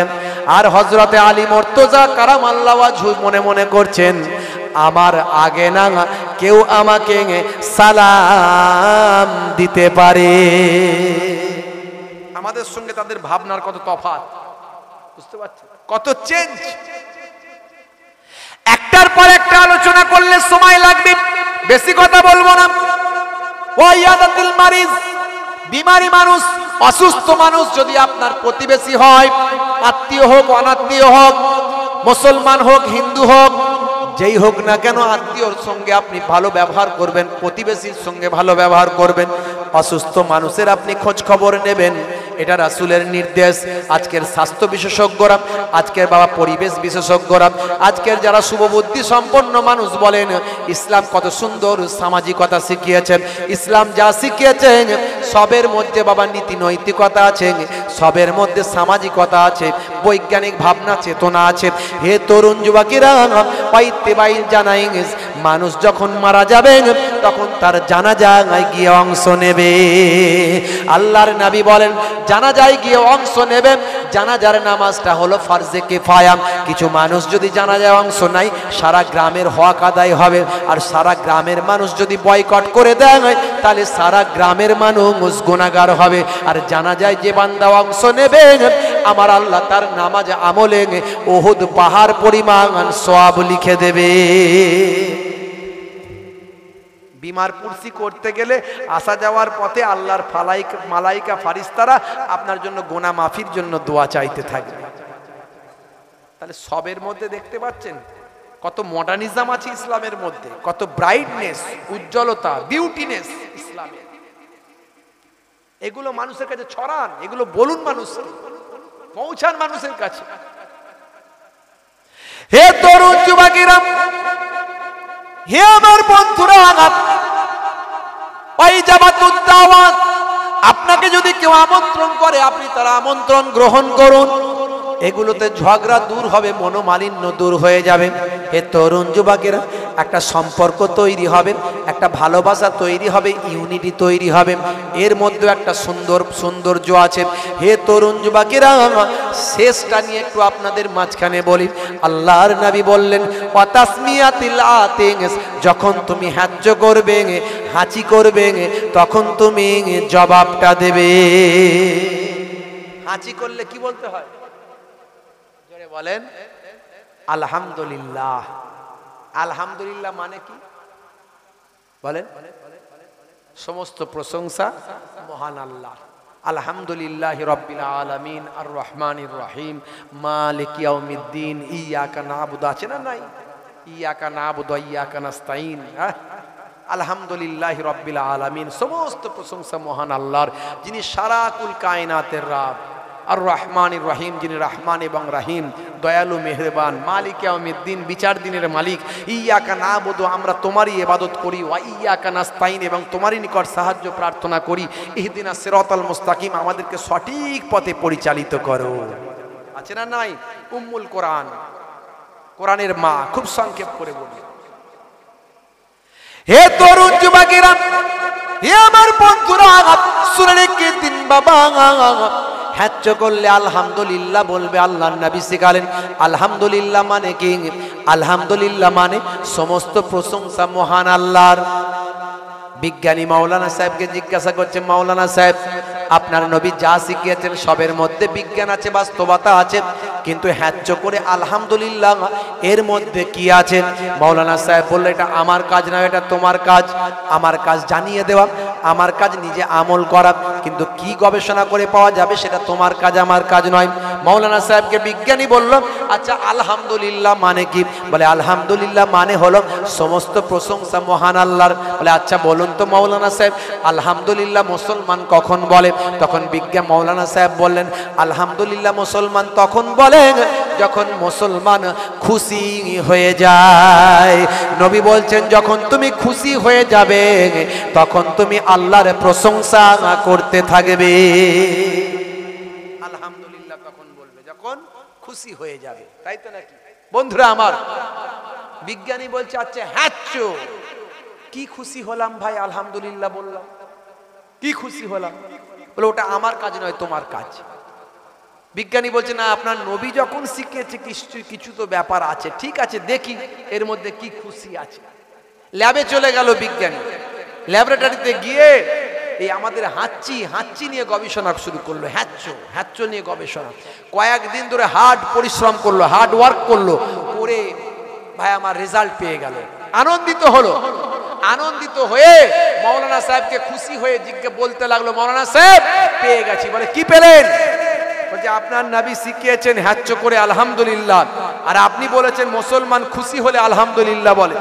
আর হযরতে আলী মুর্তজা কারামাল্লাহু ওয়াজহু মনে মনে করছেন আমার আগে না কেউ আমাকে সালাম দিতে পারে। আমাদের সঙ্গে তাদের ভাবনার কত তফাৎ, বুঝতে পারছেন? কত চেঞ্জ। একটার পর একটা আলোচনা করলে সময় লাগবে, বেশি কথা বলবো না। ওয়াইয়াদাতুল মারিজ, বিমারি মানুষ, অসুস্থ মানুষ যদি আপনার প্রতিবেশী হয়, আত্মীয় হোক অনাত্মীয় হোক, মুসলমান হোক হিন্দু হোক, যেই হোক না কেন, আত্মীয়র সঙ্গে আপনি ভালো ব্যবহার করবেন, প্রতিবেশীর সঙ্গে ভালো ব্যবহার করবেন। অসুস্থ মানুষের আপনি খোঁজ খবর নেবেন, এটা রাসূলের নির্দেশ। আজকের স্বাস্থ্য বিশেষজ্ঞরা, আজকের বাবা পরিবেশ বিশেষজ্ঞরা, আজকের যারা শুভবুদ্ধি সম্পন্ন মানুষ বলেন ইসলাম কত সুন্দর সামাজিকতা শিখিয়েছেন। ইসলাম যা শিখিয়েছেন সবের মধ্যে বাবা নীতি নৈতিকতা আছে, সবের মধ্যে সামাজিকতা আছে, বৈজ্ঞানিক ভাবনা চেতনা আছে। হে তরুণ যুবকেরা, পাইতেবাইল জানাই, মানুষ যখন মারা যাবে তখন তার জানাজায় গিয়ে অংশ নেবে। আল্লাহর নবী বলেন জানাজায় গিয়ে অংশ নেবেন। জানাজার নামাজটা হলো ফরজে কিফায়া। কিছু মানুষ যদি জানাজায় অংশ নেয় সারা গ্রামের হক আদায় হবে, আর সারা গ্রামের মানুষ যদি বয়কট করে দেয় তাহলে সারা গ্রামের মানুষ গুনাহগার হবে। আর জানাজায় যে বান্দা অংশ নেবে আমার আল্লাহ তার নামাজ আমলে উহুদ পাহাড় পরিমাণ সওয়াব লিখে দেবে। বিমার পুরসি করতে গেলে আসা যাওয়ার পথে আল্লাহর মালাইকা ফারিস্তারা আপনার জন্য গুনাহ মাফির জন্য দোয়া চাইতে থাকবে। তাহলে সবের মধ্যে দেখতে পাচ্ছেন কত মডার্নিজম আছে ইসলামের মধ্যে, কত ব্রাইটনেস, উজ্জ্বলতা, বিউটিনেস ইসলামের। এগুলো মানুষের কাছে ছড়ান, এগুলো বলুন, মানুষকে পৌঁছান মানুষের কাছে। হে তরুণ যুবকেরা, হে আমার বন্ধুরা, আপনাকে যদি কেউ আমন্ত্রণ করে আপনি তার আমন্ত্রণ গ্রহণ করুন। এগুলোতে ঝগড়া দূর হবে, মনোমালিন্য দূর হয়ে যাবে। হে তরুণ যুবকেরা, একটা সম্পর্ক তৈরি হবে, একটা ভালোবাসা তৈরি হবে, ইউনিটি তৈরি হবে, এর মধ্যে একটা সৌন্দর্য আছে। হে তরুণ যুবকেরা, শেষটা নিয়ে একটু আপনাদের মাঝখানে বলি। আল্লাহর নবী বললেন, ওয়াতাসমিয়াতিল আতিস, যখন তুমি হাজ্য করবে, হাঁচি করবে, তখন তুমি জবাবটা দেবে। হাঁচি করলে কি বলতে হয়? জোরে বলেন, আলহামদুলিল্লাহ। আলহামদুলিল্লাহ মানে কি বলেন? সমস্ত প্রশংসা মহান আল্লাহ। আলহামদুলিল্লাহি রাব্বিল আলামিন আর রহমানির রহিম মালিক ইয়াউমিদ্দিন ইয়াকা নাবুদু, আছে না নাই? ইয়াকা নাবুদু ওয়া ইয়াকা নাস্তাইন। আলহামদুলিল্লাহি রাব্বিল আলামিন, সমস্ত প্রশংসা মহান আল্লাহর, যিনি সারা কুল কায়নাতের রব। আর রহমানির রহিম, যিনি রহমান এবং রহিম, দয়ালু মেহেরবান। মালিক ইয়াউমিদ্দিন, বিচার দিনের মালিক। ইয়াকা নাবুদু, আমরা তোমারই ইবাদত করি। ওয়া ইয়াকা নাস্তাইন, এবং তোমারই নিকট সাহায্য প্রার্থনা করি। ইহদিনাস সিরাতাল মুস্তাকিম, আমাদেরকে সঠিক পথে পরিচালিত করো। আছে না নাই? উম্মুল কোরআন, কোরআনের মা। খুব সংক্ষেপ করে বলি। হে তরুণ যুবকেরা, হে আমার বন্ধুরা, শুনে রেখে দিন বাবা, হ্যাচ্ছ করলে আলহামদুলিল্লাহ বলবে। আল্লাহর নবী শিখালেন আলহামদুলিল্লাহ মানে কি? আলহামদুলিল্লাহ মানে সমস্ত প্রশংসা মহান আল্লাহর। বিজ্ঞানী মাওলানা সাহেবকে জিজ্ঞাসা করছে, মাওলানা সাহেব, আপনার নবী যা শিখিয়েছেন সবের মধ্যে বিজ্ঞান আছে, বাস্তবতা আছে, কিন্তু হ্যাচ্ছ করে আলহামদুলিল্লাহ এর মধ্যে কি আছে? মাওলানা সাহেব বললেন, এটা আমার কাজ না, এটা তোমার কাজ। আমার কাজ জানিয়ে দেওয়া, আমার কাজ নিজে আমল করা, কিন্তু কি গবেষণা করে পাওয়া যাবে সেটা তোমার কাজ, আমার কাজ নয়। মাওলানা সাহেবকে বিজ্ঞানী বলল, আচ্ছা আলহামদুলিল্লাহ মানে কি? বলে আলহামদুলিল্লাহ মানে হলো সমস্ত প্রশংসা মহান আল্লাহর। বলে আচ্ছা বলুন তো মাওলানা সাহেব, আলহামদুলিল্লাহ মুসলমান কখন বলে? তখন বিজ্ঞান মাওলানা সাহেব বললেন, আলহামদুলিল্লাহ মুসলমান তখন বলেন যখন মুসলমান খুশি হয়ে যায়। নবী বলছেন, যখন তুমি খুশি হয়ে যাবে তখন তুমি আল্লাহর প্রশংসা করতে থাকবে। আলহামদুলিল্লাহ তখন বলবে যখন খুশি হয়ে যাবে, তাই তো নাকি বন্ধুরা আমার? বিজ্ঞানী বলছে, আচ্ছা হ্যাচ্ছো, কি খুশি হলাম ভাই, আলহামদুলিল্লাহ বললাম, কি খুশি হলাম? বলে ওটা আমার কাজ নয়, তোমার কাজ। বিজ্ঞানী বলছে, না, আপনার নবী যখন শিখিয়েছে কিছু তো ব্যাপার আছে, ঠিক আছে, দেখি এর মধ্যে কি খুশি আছে। ল্যাবে চলে গেল বিজ্ঞানী, ল্যাবরেটরিতে গিয়ে এই আমাদের হাঁচি নিয়ে গবেষণা শুরু করলো। হ্যাচ্ছো নিয়ে গবেষণা কয়েকদিন ধরে হার্ড পরিশ্রম করলো, হার্ড ওয়ার্ক করলো, করে ভাই আমার রেজাল্ট পেয়ে গেল। আনন্দিত হলো। আনন্দিত হয়ে মাওলানা সাহেবকে খুশি হয়ে বলতে লাগলো, মাওলানা সাহেব পেয়ে গেছি। বলে কি পেলেন? বলছে আপনার নবী শিখিয়েছেন হ্যাচ্ছ করে আলহামদুলিল্লাহ, আর আপনি বলেছেন মুসলমান খুশি হলে আলহামদুলিল্লাহ বলে।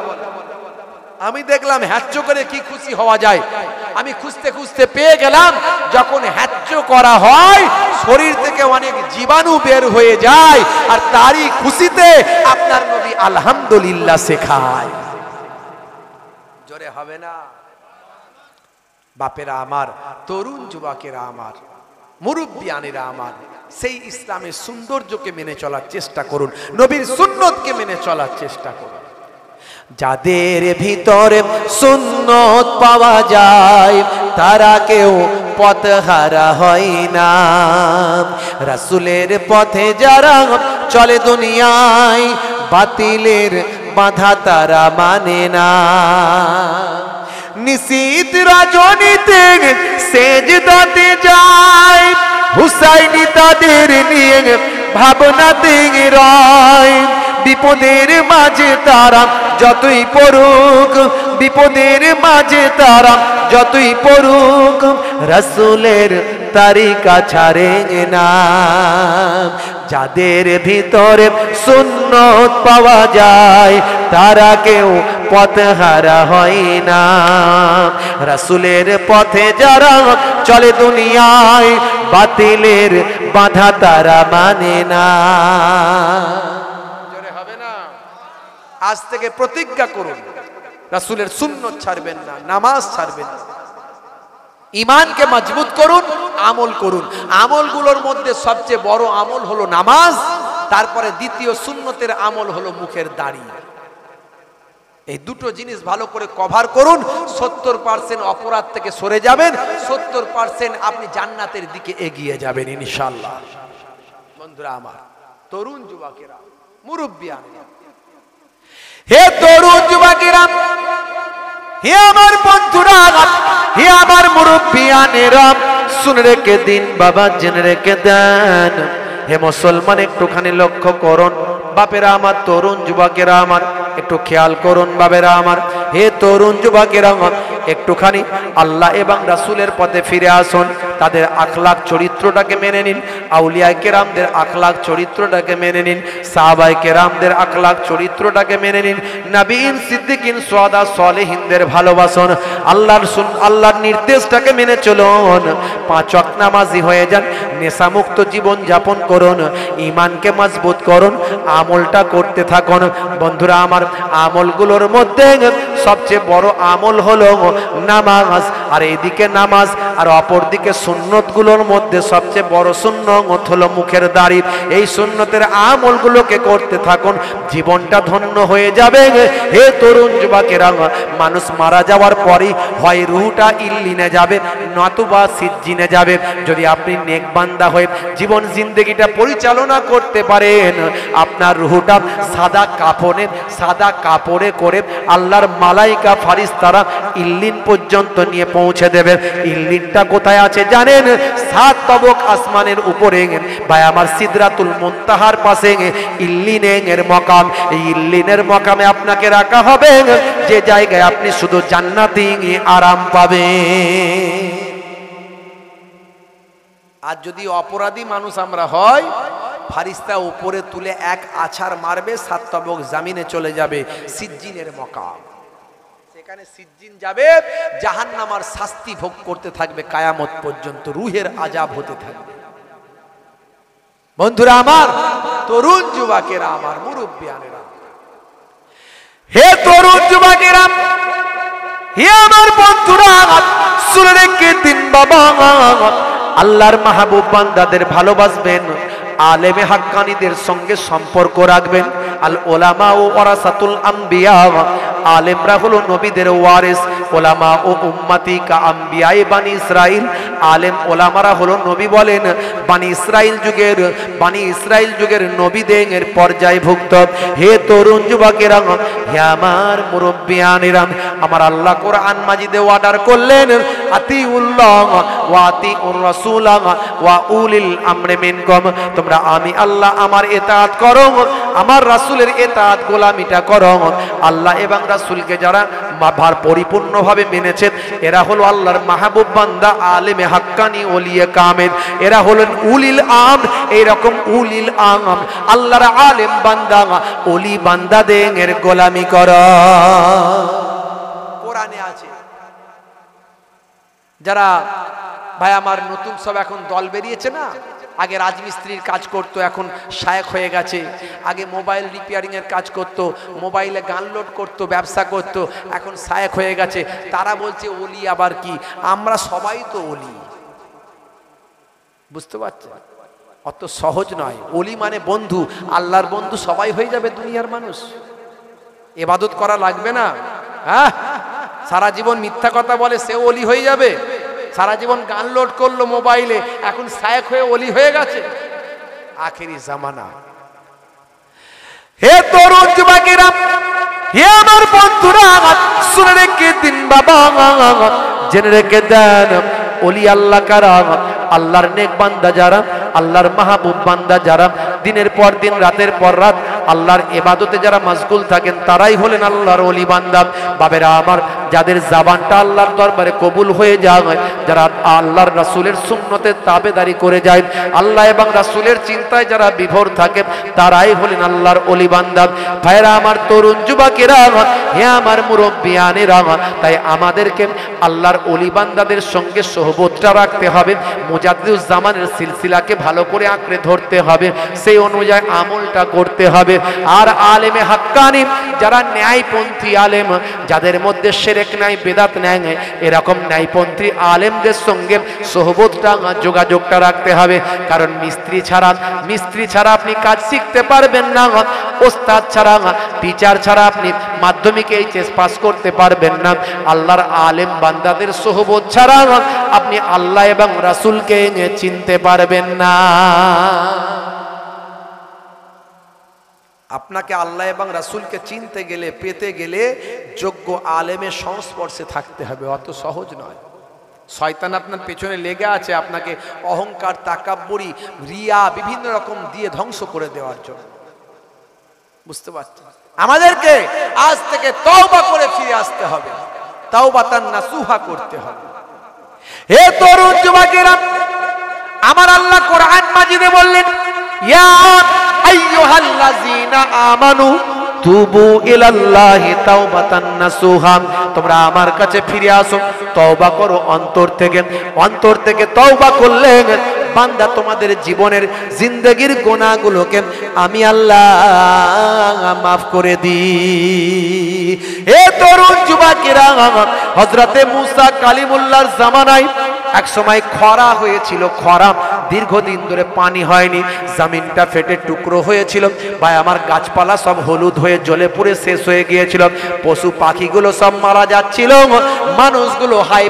আমি দেখলাম হ্যাচ্ছ করে কি খুশি হওয়া যায়। আমি খুঁজতে খুঁজতে পেয়ে গেলাম, যখন হ্যাচ্ছ করা হয় শরীর থেকে অনেক জীবাণু বের হয়ে যায়, আর তারই খুশিতে আপনার নবী আলহামদুলিল্লাহ শেখায়। জোরে হবে না? বাপেরা আমার, তরুণ যুবকেরা আমার, মুরব্বিয়ানেরা আমার, সেই ইসলামের সৌন্দর্যকে মেনে চলার চেষ্টা করুন, নবীর সুন্নতকে মেনে চলার চেষ্টা করুন। যাদের ভিতরে সুন্নত পাওয়া যায় তারা কেউ পথহারা হয় না। রাসূলের পথে যারা চলে দুনিয়ায় বাতিলের বাধা তারা মানে না। নিশীত রজনীতে সেজদাতে যায়, হুসাইনি তাদের নিয়ে ভাবনাতে রয়। বিপদের মাঝে তারা যতই পড়ুক, বিপদের মাঝে তারা যতই পড়ুক, রাসূলের তারিকা ছাড়ে না। যাদের ভিতরে সুন্নত পাওয়া যায় তারা কেউ পথহারা হয় না। রাসূলের পথে যারা চলে দুনিয়ায় বাতিলের বাধা তারা মানে না। জোরে হবে না? আজ থেকে প্রতিজ্ঞা করুন, রাসূলের সুন্নত ছাড়বেন না, নামাজ ছাড়বেন না। ইমানকে মজবুত করুন, আমল করুন। আমলগুলোর মধ্যে সবচেয়ে বড় আমল হলো নামাজ, তারপরে দ্বিতীয় সুন্নতের আমল হলো মুখের দাড়ি। এই দুটো জিনিস ভালো করে কভার করুন, 70% অপরাধ থেকে সরে যাবেন, 70% আপনি জান্নাতের দিকে এগিয়ে যাবেন ইনশাআল্লাহ। বন্ধুরা আমার, তরুণ যুবকেরা, মুরব্বিয়ানেরা, হে তরুণ যুবকেরা, হে আমার বন্ধুরা, হে আমার মুরব্বিয়ানেরা, শুনে রেখে দিন বাবা, জেনে রেখে দেন। হে মুসলমান, একটুখানি লক্ষ্য করুন বাপেরা আমার, তরুণ যুবকেরা আমার, একটু খেয়াল করুন বাবেরা আমার। হে তরুণ যুবকেরা আমার, একটুখানি আল্লাহ এবং রাসূলের পথে ফিরে আসুন। তাদের আখলাক চরিত্রটাকে মেনে নিন, আউলিয়া কেরামদের আখলাক চরিত্রটাকে মেনে নিন, সাহাবায়ে কেরামদের আখলাক চরিত্রটাকে মেনে নিন, নবীন, সিদ্দিকিন, শুহাদা, সালেহিনদের ভালোবাসুন। আল্লাহর নির্দেশটাকে মেনে চলুন। 5 ওয়াক্ত নামাজি হয়ে যান, নেশামুক্ত জীবন যাপন করুন, ঈমানকে মজবুত করুন, আমলটা করতে থাকুন। বন্ধুরা আমার, আমলগুলোর মধ্যে সবচেয়ে বড় আমল হলো নামাজ। আর এইদিকে নামাজ, আর অপর দিকে সুন্নতগুলোর মধ্যে সবচেয়ে বড় সুন্নত হলো মুখের দাড়ি। এই সুন্নতের আমলগুলোকে করতে থাকুন, জীবনটা ধন্য হয়ে যাবে। হে তরুণ যুবকেরা, মানুষ মারা যাওয়ার পরই হয় রূহটা ইল্লিনে যাবে, নতুবা সিজ্জিনে যাবে। যদি আপনি নেক বান্দা হয়ে জীবন জিন্দেগিটা পরিচালনা করতে পারেন, আপনার রূহটা সাদা কাপড়ে করে আল্লাহর মালাইকা ফারিস্তারা ইল্লিন পর্যন্ত নিয়ে পৌঁছে দেবে। ইল্লিনটা কোথায় আছে জানেন? 7 তবক আসমানের উপরে, ভাই আমার, সিদরাতুল মুনতাহার পাশে ইল্লিনের মকাম। এই ইল্লিনের মকামে আপনাকে রাখা হবে, যে জায়গায় আপনি শুধু জান্নাতি আরাম পাবেন। আর যদি অপরাধী মানুষ আমরা হয়, ফারিস্তা উপরে তুলে এক আছাড় মারবে, 7 তবক জামিনে চলে যাবে, সিজ্জিনের মকাম। সেখানে সিজ্জিন যাবে, জাহান্নামার শাস্তি ভোগ করতে থাকবে কিয়ামত পর্যন্ত, রূহের আযাব হতে থাকবে। বন্ধুরা আমার, তরুণ যুবকেরা আমার, মুরব্বিয়ানেরা, হে তরুণ যুবকেরা, হে আমার বন্ধুরা, শুনে রেখে দিন বাবা, আল্লাহর মাহবুব বান্দাদের ভালোবাসবেন, আলেমে হাক্কানীদের সঙ্গে সম্পর্ক রাখবেন। আল ওলামা ও ওয়ারাসাতুল আম্বিয়া, আলেমরা হলো নবীদের ওয়ারিস। ওলামা ও উম্মতি কা আম্বিয়ায়ে বানি ইসরাইল, আলেম ওলামারা হলো নবী বলেন বানি ইসরাইল যুগের নবীদের পর্যায়ভুক্ত। হে তরুণ যুবকেরা, হে আমার মুরব্বিয়ানেরা, আমার আল্লাহ কোরআন মাজিদে অর্ডার করলেন, আতিউল্লাহ ওয়া আতিউর রাসূল ওয়া উলিল আমরি মিনকুম। তোমরা আমি আল্লাহ আমার ইতাআত করো, আমার রাসূলের ইতাআত গোলামিটা করো। আল্লাহ এবং রাসূলকে যারা পরিপূর্ণভাবে মেনেছে, এরা হলো আল্লাহর মাহবুব বান্দা, আলেমে হাক্কানি, ওলিয়ে কামেল। এরা হলেন উলিল আম। এইরকম উলিল আম, আল্লাহর আলেম বান্দা, ওলি বান্দাদের গোলামি করো। কোরআনে আছে। যারা ভাই আমার নতুন সব এখন দল বেরিয়েছে না, আগে রাজমিস্ত্রির কাজ করতো, এখন শায়েখ হয়ে গেছে। আগে মোবাইল রিপেয়ারিং এর কাজ করতো, মোবাইলে গান লোড করতো, ব্যবসা করতো, এখন শায়েখ হয়ে গেছে। তারা বলছে ওলি আবার কি? আমরা সবাই তো ওলি। বুঝতে পারছেন? অত সহজ নয়। ওলি মানে বন্ধু, আল্লাহর বন্ধু সবাই হয়ে যাবে দুনিয়ার মানুষ। ইবাদত করা লাগবে না। হ্যাঁ, সারা জীবন মিথ্যা কথা বলে সেও ওলি হয়ে যাবে। সারা জীবন গান লোড করলো মোবাইলে, এখন শায়েখ হয়ে ওলি হয়ে গেছে। আখেরি জামানা। হে তরুণ যুবকেরা, হে আমার বন্ধুরা, শুনে রেখে দিন বাবা, জেনে রেখে দেন, ওলি আল্লাহ কারা? আল্লাহর নেক বান্দা যারা, আল্লাহর মাহবুব বান্দা যারা, দিনের পর দিন, রাতের পর রাত আল্লাহর ইবাদতে যারা মশগুল থাকেন, তারাই হলেন আল্লাহর ওলি বান্দা। বাবেরা আমার, যাদের জবানটা আল্লাহর দরবারে কবুল হয়ে যায়, যারা আল্লাহর রাসূলের সুন্নতের তাবেদারি করে যায়, আল্লাহ এবং রাসূলের চিন্তায় যারা বিভোর থাকে, তারাই হলেন আল্লাহর ওলি বান্দা। ভাইরা আমার, তরুণ যুবকেরা, হে আমার মুরব্বিয়ানেরা, তাই আমাদেরকে আল্লাহর ওলি বান্দাদের সঙ্গে সোহবতটা রাখতে হবে। মুজাদ্দিদুজ্জামানের সিলসিলাকে ভালো করে আঁকড়ে ধরতে হবে, সেই অনুযায়ী আমলটা করতে হবে। আর আলেমে হাক্কানি যারা ন্যায়পন্থী আলেম, যাদের মধ্যে শিরক নাই, বেদাত নাই, এরকম ন্যায়পন্থী আলেমদের সঙ্গে সোহবতটা, যোগাযোগটা রাখতে হবে। কারণ মিস্ত্রি ছাড়া আপনি কাজ শিখতে পারবেন না, ওস্তাদ ছাড়া, টিচার ছাড়া আপনি মাধ্যমিক এইচএস পাস করতে পারবেন না। আল্লাহর আলেম বান্দাদের সোহবত ছাড়া আপনি আল্লাহ এবং রাসূলকে চিনতে পারবেন না। আপনাকে আল্লাহ এবং রাসূলকে চিনতে গেলে, পেতে গেলে যোগ্য আলেমের সংস্পর্শে থাকতে হবে, অত সহজ নয়। শয়তান আপনার পেছনে লেগে আছে আপনাকে অহংকার, তাকাব্বুরি, রিয়া বিভিন্ন রকম দিয়ে ধ্বংস করে দেওয়ার জন্য। বুঝতে পারছেন? আমাদেরকে আজ থেকে তওবা করে ফিরে আসতে হবে, তাওবাতান নাসুহা করতে হবে। হে তরুণ যুবকেরা, আমার আল্লাহ কোরআন মাজিদে বললেন, ইয়া আইয়ুহাল্লাযীনা আমানু তুবু ইলাল্লাহি তাওবাতান নাসুহা, তোমরা আমার কাছে ফিরে আসো, তওবা করো অন্তর থেকে তওবা করলে বান্দা তোমাদের জীবনের জিন্দেগির গুনাহগুলোকে আমি আল্লাহ মাফ করে দিই। হে তরুণ যুবকেরা, হযরতে মুসা কালিমুল্লাহর জামানায় এক সময় খরা হয়েছিল, খরা, দীর্ঘদিন ধরে পানি হয়নি, জমিনটা ফেটে টুকরো হয়েছিল। ভাই আমার, গাছপালা সব হলুদ হয়ে জ্বলে পুড়ে শেষ হয়ে গিয়েছিল, পশু পাখিগুলো সব মারা যাচ্ছিল, মানুষগুলো হাই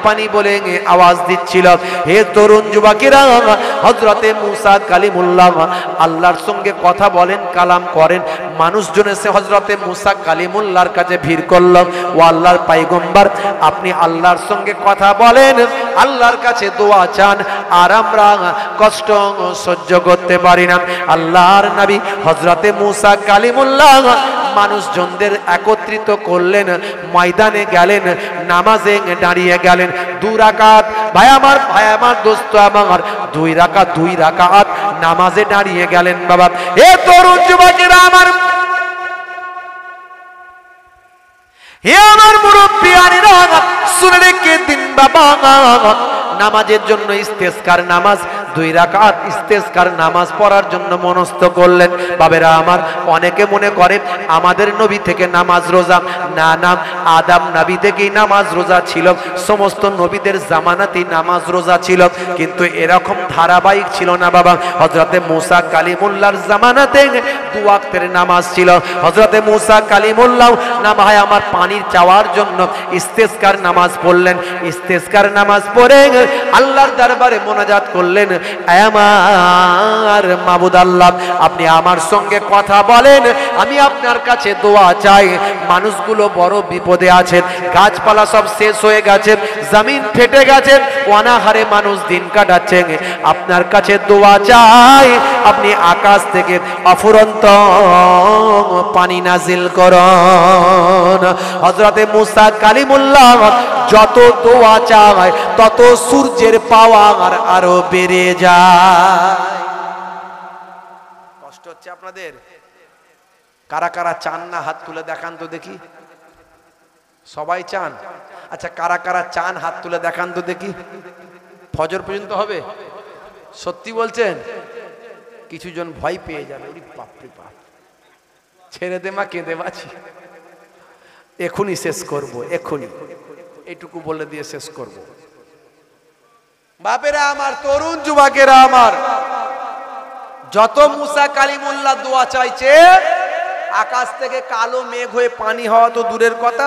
পানি বলে আওয়াজ দিচ্ছিল। হে তরুণ যুবকেরা, হযরতে মুসা কালিমুল্লাহ আল্লাহর সঙ্গে কথা বলেন, কালাম করেন। মানুষজন এসে হযরতে মুসা কালিমুল্লাহর কাছে ভিড় করল, ও আল্লাহর পয়গম্বর, আপনি আল্লাহর সঙ্গে কথা বলেন, আল্লাহর কাছে দোয়া চান, আর আমরা কষ্ট সহ্য করতে পারি না। আল্লাহর নবী হযরতে মুসা কালিমুল্লাহ মানুষজনদের একত্রিত করলেন, ময়দানে গেলেন, নামাজে দাঁড়িয়ে গেলেন। 2 রাকাত, ভাই আমার দোস্ত আমার, 2 রাকাত নামাজে দাঁড়িয়ে গেলেন। বাবা, এ তরুণ যুবকেরা আমার, হে আমার মুরব্বিয়ানেরা, শুনে রেখে দিন বাবা, নামাজের জন্য ইস্তেসকার নামাজ, 2 রাকাত ইস্তেসকার নামাজ পড়ার জন্য মনস্থ করলেন। বাবেরা আমার, অনেকে মনে করে আমাদের নবী থেকে নামাজ রোজা, না, আদম নবী থেকেই নামাজ রোজা ছিল, সমস্ত নবীদের জামানাতেই নামাজ রোজা ছিল, কিন্তু এরকম ধারাবাহিক ছিল না বাবা। হযরতে মুসা কালিমুল্লাহর জামানাতে 2 ওয়াক্তের নামাজ ছিল। হযরতে মুসা কালিমুল্লাহ নামায় আমার পানির চাওয়ার জন্য ইস্তেসকার নামাজ পড়লেন। ইস্তেসকার নামাজ পড়ে আল্লাহর দরবারে মোনাজাত করলেন, আমার মাবুদ আল্লাহ, আপনি আমার সঙ্গে কথা বলেন, আমি আপনার কাছে দোয়া চাই। মানুষগুলো বড় বিপদে আছে, গাছপালা সব শেষ হয়ে গেছে, জমিন ফেটে গেছে, অনাহারে মানুষ দিন কাটাচ্ছে, আপনার কাছে দোয়া চাই, আপনি আকাশ থেকে অফুরন্ত পানি নাজিল করুন। হযরতে মুসা কালিমুল্লাহ যত দোয়া চায় তত সূর্যের পাওয়ার আরো বেড়ে যায়। কষ্ট হচ্ছে আপনাদের? কারা কারা চান না হাত তুলে দেখান তো দেখি। সবাই চান? আচ্ছা, কারা কারা চান হাত তুলে দেখান তো দেখি। ফজর পর্যন্ত হবে? সত্যি বলছেন? কিছু জন ভয় পেয়ে যাবে, বাপরে বাপ, ছেড়ে দে মা, কেঁদে বাঁচি, এখনই শেষ করব, এখনই এইটুকু বলে দিয়ে শেষ করব। বাপেরা আমার, তরুণ যুবকেরা আমার, যত মুসা কালিমুল্লাহ দোয়া চাইছে, আকাশ থেকে কালো মেঘ হয়ে পানি হওয়া তো দূরের কথা,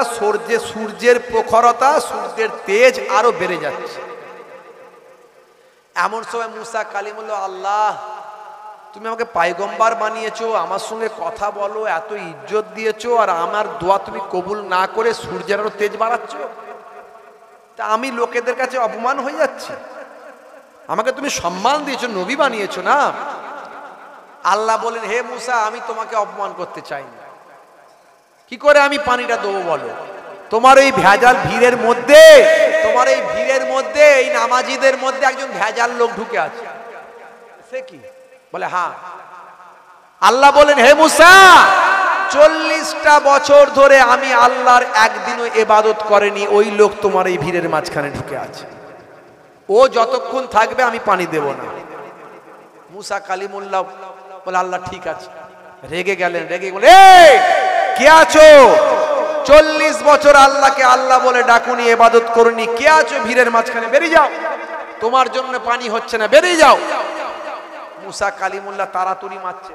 সূর্যের প্রখরতা, সূর্যের তেজ আরো বেড়ে যাচ্ছে। এমন সময় মুসা কালিমুল্লাহ, আল্লাহ তুমি আমাকে পয়গম্বর বানিয়েছো, আমার সঙ্গে কথা বলো, এত ইজ্জত দিয়েছো, আর আমার দোয়া তুমি কবুল না করে সূর্যের আরো তেজ বাড়াচ্ছ, তা আমি লোকেদের কাছে অপমান হয়ে যাচ্ছি। আমাকে তুমি সম্মান দিয়েছো, নবী বানিয়েছো না। আল্লাহ বলেন, হে মুসা, আমি তোমাকে অপমান করতে চাই না। কি করে আমি পানিটা দেবো বলো? তোমার এই ভেজাল ভিড়ের মধ্যে, এই নামাজিদের মধ্যে একজন ভেজাল লোক ঢুকে আছে। সে কি বলে? হ্যাঁ। আল্লাহ বলেন, হে মুসা, 40টা বছর ধরে আমি আল্লাহর একদিনও ইবাদত করেনি, ওই লোক তোমার এই ভিড়ের মাঝখানে ঢুকে আছে। ও যতক্ষণ থাকবে আমি পানি দেব না। মুসা কালিমুল্লাহ বলে আল্লাহ ঠিক আছে। রেগে গেলেন, রেগে বলে এই কে আছো? 40 বছর আল্লাহকে আল্লাহ বলে ডাকুনি, ইবাদত করুনি, কে আছো ভিড়ের মাঝখানে? বেরিয়ে যাও, তোমার জন্য পানি হচ্ছে না, বেরিয়ে যাও। মুসা কালিমুল্লাহ তাড়াতাড়ি মারছে।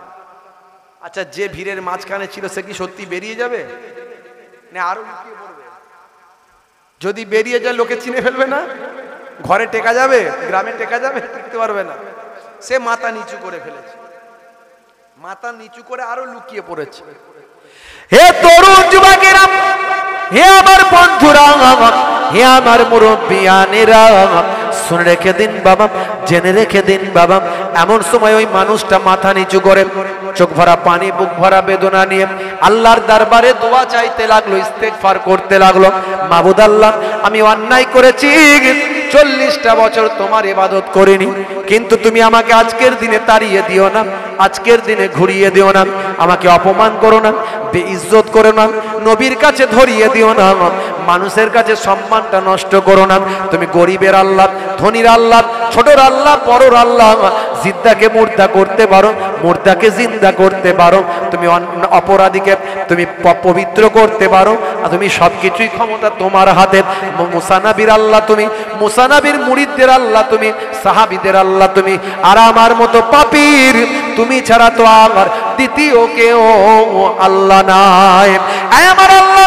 আচ্ছা, যে ভিড়ের মাঝখানে ছিল সে কি সত্যি বেরিয়ে যাবে না আরো লুকিয়ে পড়বে? যদি বেরিয়ে যায় লোকে চিনে ফেলবে না? ঘরে টেকা যাবে, গ্রামে টেকা যাবে, টিকতে পারবে না। সে মাথা নিচু করে ফেলেছে, মাথা নিচু করে আরো লুকিয়ে পড়েছে। হে তরুণ যুবকেরা, হে আমার বন্ধুরা, হে আমার মুরব্বিয়ানেরা, শুনে রেখে দিন বাবা, জেনে রেখে দিন বাবা, এমন সময় ওই মানুষটা মাথা নিচু করে চোখ ভরা পানি, বুক ভরা বেদনা নিয়ে আল্লাহর দরবারে দোয়া চাইতে লাগলো, ইস্তেগফার করতে লাগলো। মাবুদ আল্লাহ, আমি অন্যায় করেছি, 40টা বছর তোমার ইবাদত করিনি, কিন্তু তুমি আমাকে আজকের দিনে তাড়িয়ে দিও না, আজকের দিনে ঘুরিয়ে দিও না, আমাকে অপমান করো না, বেইজ্জত করো না, নবীর কাছে ধরিয়ে দিও না, মানুষের কাছে সম্মানটা নষ্ট করো না। তুমি গরিবের আল্লাহ, ধনীর আল্লাহ, ছোটর আল্লাহ, বড়র আল্লাহ, জিদ্দাকে মুর্দা করতে পারো, মুর্দাকে জিন্দা করতে পারো, তুমি অপরাধীকে তুমি পবিত্র করতে পারো, আর তুমি সবকিছুই ক্ষমতা তোমার হাতে। মুসা নবীর আল্লাহ তুমি, মুসা নবীর মুরিদদের আল্লাহ তুমি, সাহাবীদের আল্লাহ তুমি, আর আমার মতো পাপীর তুমি ছাড়া তো আমার দ্বিতীয় কেউ আল্লাহ নাই। আমার আল্লাহ,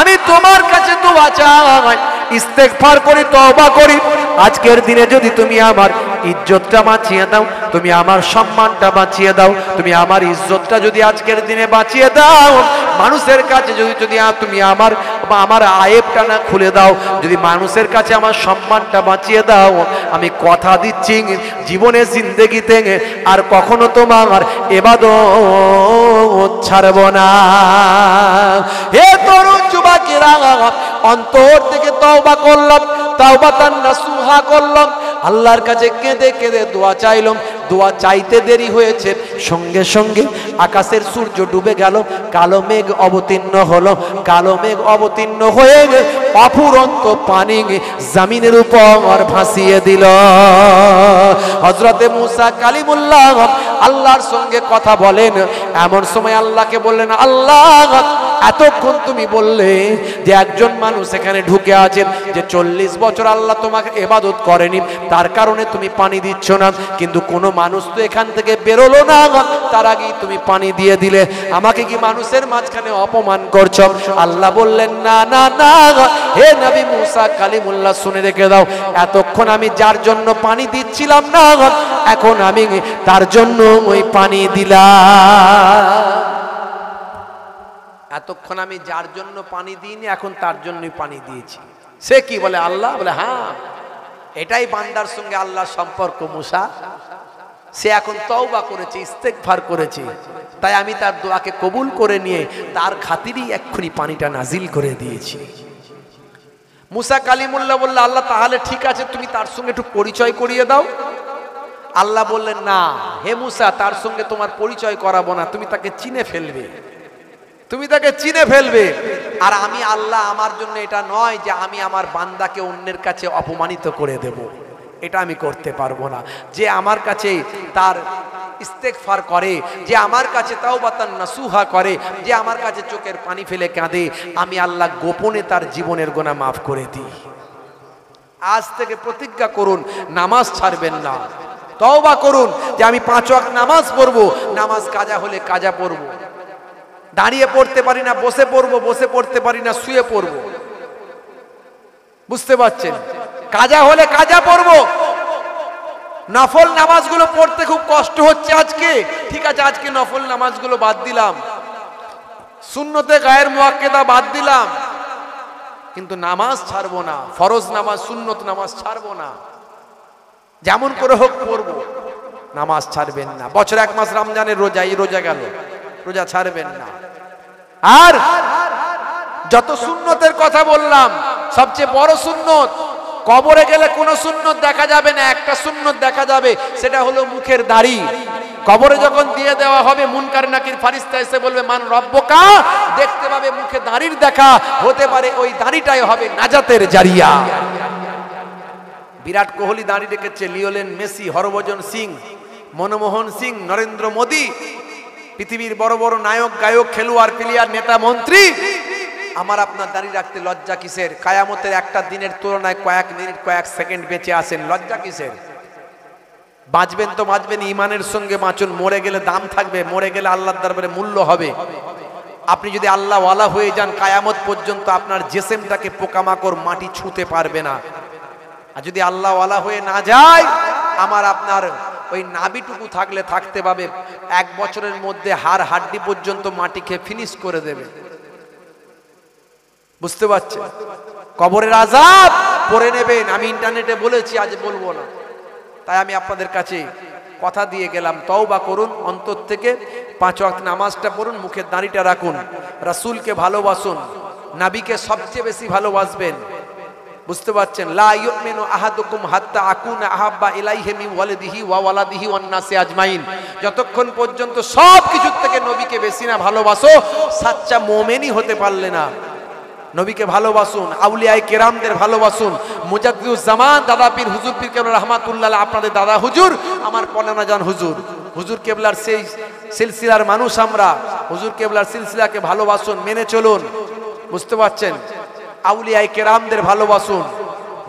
আমি তোমার কাছে দোয়া চাই, ইস্তেগফার করি, তওবা করি, আজকের দিনে যদি তুমি আমার ইজ্জতটা বাঁচিয়ে দাও, তুমি আমার সম্মানটা বাঁচিয়ে দাও, তুমি আমার ইজ্জতটা যদি আজকের দিনে বাঁচিয়ে দাও, মানুষের কাছে যদি তুমি আমার আয়েবটা না খুলে দাও, যদি মানুষের কাছে আমার সম্মানটা বাঁচিয়ে দাও, আমি কথা দিচ্ছি জীবনে জিন্দেগিতে আর কখনো তোমার ইবাদত ছাড়ব না। হে তরুণ যুবকেরা, অন্তর থেকে তওবা করলাম, তাওবাতান নাসুহা করলাম, আল্লাহর কাছে কেঁদে কেঁদে দোয়া চাইলাম। দোয়া চাইতে দেরি হয়েছে, সঙ্গে সঙ্গে আকাশের সূর্য ডুবে গেল, কালো মেঘ অবতীর্ণ হলো, কালো মেঘ অবতীর্ণ হয়ে অফুরন্ত পানি জমিনের উপর ভাসিয়ে দিল। হযরতে মুসা কালিমুল্লাহ আল্লাহর সঙ্গে কথা বলেন, এমন সময় আল্লাহকে বললেন, আল্লাহ এতক্ষণ তুমি বললে যে একজন মানুষ এখানে ঢুকে আছেন যে 40 বছর আল্লাহ তোমাকে ইবাদত করেনি, তার কারণে তুমি পানি দিচ্ছ না, কিন্তু কোনো মানুষ তো এখান থেকে বেরোলো না, তার আগেই তুমি পানি দিয়ে দিলে, আমাকে কি মানুষের মাঝখানে অপমান করছো? আল্লাহ বললেন, না না না, হে নবী মুসা কালিমুল্লাহ, শুনে রেখে দাও, এতক্ষণ আমি যার জন্য পানি দিচ্ছিলাম না, এখন আমি তার জন্য ওই পানি দিলাম। এতক্ষণ আমি যার জন্য পানি দিইনি, এখন তার জন্যই পানি দিয়েছি। সে কি বলে? আল্লাহ বলে, হ্যাঁ, এটাই বান্দার সঙ্গে আল্লাহর সম্পর্ক। মুসা সে এখন তওবা করেছে, ইস্তেগফার করেছে, তাই আমি তার দোয়াকে কবুল করে নিয়ে তার খাতিরই এক্ষুনি পানিটা নাজিল করে দিয়েছি। মুসা কালিমুল্লাহ বলল, আল্লাহ তাহলে ঠিক আছে, তুমি তার সঙ্গে একটু পরিচয় করিয়ে দাও। আল্লাহ বললেন, না হে মুসা, তার সঙ্গে তোমার পরিচয় করাবো না, তুমি তাকে চিনে ফেলবে, তুমি তাকে চিনে ফেলবে। আর আমি আল্লাহ, আমার জন্য এটা নয় যে আমি আমার বান্দাকে অন্যের কাছে অপমানিত করে দেব, এটা আমি করতে পারবো না। যে আমার কাছে তার ইস্তেগফার করে, যে আমার কাছে তাওবাতান নাসুহা করে, যে আমার কাছে চোখের পানি ফেলে কাঁদে, আমি আল্লাহ গোপনে তার জীবনের গুনাহ মাফ করে দিই। আজ থেকে প্রতিজ্ঞা করুন, নামাজ ছাড়বেন না, তওবা করুন যে আমি 5 ওয়াক্ত নামাজ পড়বো, নামাজ কাজা হলে কাজা পড়বো, দাঁড়িয়ে পড়তে পারি না বসে পড়বো, বসে পড়তে পারি না শুয়ে পড়বো, বুঝতে পারছেন? কাজা হলে কাজা পড়বো। নফল নামাজগুলো পড়তে খুব কষ্ট হচ্ছে আজকে, ঠিক আছে, আজকে নফল নামাজগুলো বাদ দিলাম, সুন্নতে গায়ের মুআক্কেদা বাদ দিলাম, কিন্তু নামাজ ছাড়বো না, ফরজ নামাজ, সুন্নত নামাজ ছাড়বো না, যেমন করে হোক পড়বো, নামাজ ছাড়বেন না। বছর 1 মাস রমজানের রোজা, এই রোজা গেল, রোজা ছাড়বেন না। আর যত সুন্নতের কথা বললাম, সবচেয়ে বড় সুন্নত, কবরে গেলে কোন সুন্নত দেখা যাবে না, একটা সুন্নত দেখা যাবে, সেটা হলো মুখের দাড়ি। কবরে যখন দিয়ে দেওয়া হবে, মুনকার নাকির ফারিস্তা এসে বলবে, মান রব্বুকা, দেখতে পাবে মুখে দাড়ির দেখা, হতে পারে ওই দাড়িটাই হবে নাজাতের জারিয়া। বিরাট কোহলি দাঁড়িয়ে রেখেছে, লিওনেল মেসি, হরভজন সিং, মনমোহন সিং, নরেন্দ্র মোদী, পৃথিবীর বড় বড় নায়ক, গায়ক, খেলোয়াড়, প্লেয়ার, নেতা, মন্ত্রী। আমার আপনার দাঁড়িয়ে রাখতে লজ্জা কিসের? কায়ামতের একটা দিনের তুলনায় কয়েক মিনিট, কয়েক সেকেন্ড বেঁচে আসেন, লজ্জা কিসের? বাঁচবেন তো বাঁচবেন, ইমানের সঙ্গে বাঁচুন। মরে গেলে দাম থাকবে, মরে গেলে আল্লাহর দরবারে মূল্য হবে। আপনি যদি আল্লাহ ওয়ালা হয়ে যান, কায়ামত পর্যন্ত আপনার জিসিমটাকে পোকামাকড় মাটি ছুঁতে পারবে না। আর যদি আল্লাহ ওয়ালা হয়ে না যায়, আমার আপনার ওই নাভিটুকু থাকলে থাকতে পাবে, 1 বছরের মধ্যে হাড় হাড্ডি পর্যন্ত মাটি খেয়ে ফিনিশ করে দেবে। বুঝতে পারছেন? কবরের আযাব পড়ে নেবেন। আমি ইন্টারনেটে বলেছি, আজ বলবো না, তাই আমি আপনাদের কাছে কথা দিয়ে গেলাম। তওবা করুন অন্তর থেকে, 5 ওয়াক্ত নামাজটা পড়ুন, মুখের দাড়িটা রাখুন, রাসূলকে ভালোবাসুন, নবীকে সবচেয়ে বেশি ভালোবাসবেন। বুঝতে পারছেন? লা ইউমিনু আহাদুকুম হাত্তা আকুনা আহাব্বা ইলাইহি মিন ওয়ালিদিহি ওয়া ওয়ালাদিহি ওয়ান নাসি আজমাইন। যতক্ষণ পর্যন্ত সব কিছুর থেকে নবীকে বেশি না ভালোবাসো, সাচ্চা মুমিনই হতে পারলে না। নবীকে ভালোবাসুন, আউলিয়ায়ে কেরামদের ভালোবাসুন। মুজাদ্দিদুজ জামান দাদা পীর হুজুর পীর কেবলা রাহমাতুল্লাহ, আপনাদের দাদা হুজুর, আমার পলানা জান হুজুর, হুজুর কেবলার সেই সিলসিলার মানুষ আমরা। হুজুর কেবলার সিলসিলাকে ভালোবাসুন, মেনে চলুন। বুঝতে পারছেন? আউলিয়ায়ে কেরামদের ভালোবাসুন।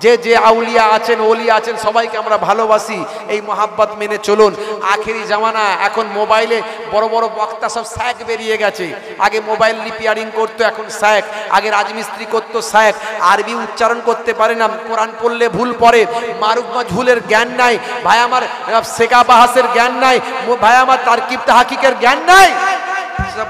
যে যে আউলিয়া আছেন, ওলি আছেন, সবাইকে আমরা ভালোবাসি। এই মহাব্বত মেনে চলুন। আখেরি জামানা, এখন মোবাইলে বড় বড় বক্তা সব শায়েখ বেরিয়ে গেছে। আগে মোবাইল রিপেয়ারিং করতো, এখন শায়েখ। আগে রাজমিস্ত্রি করতো, শায়েখ। আরবি উচ্চারণ করতে পারে না, কোরআন পড়লে ভুল পড়ে, মারুফ মাজহুলের জ্ঞান নাই ভাই আমার, সেকা বাহাসের জ্ঞান নাই ভাই আমার, তারকিব তাহকিকের জ্ঞান নাই।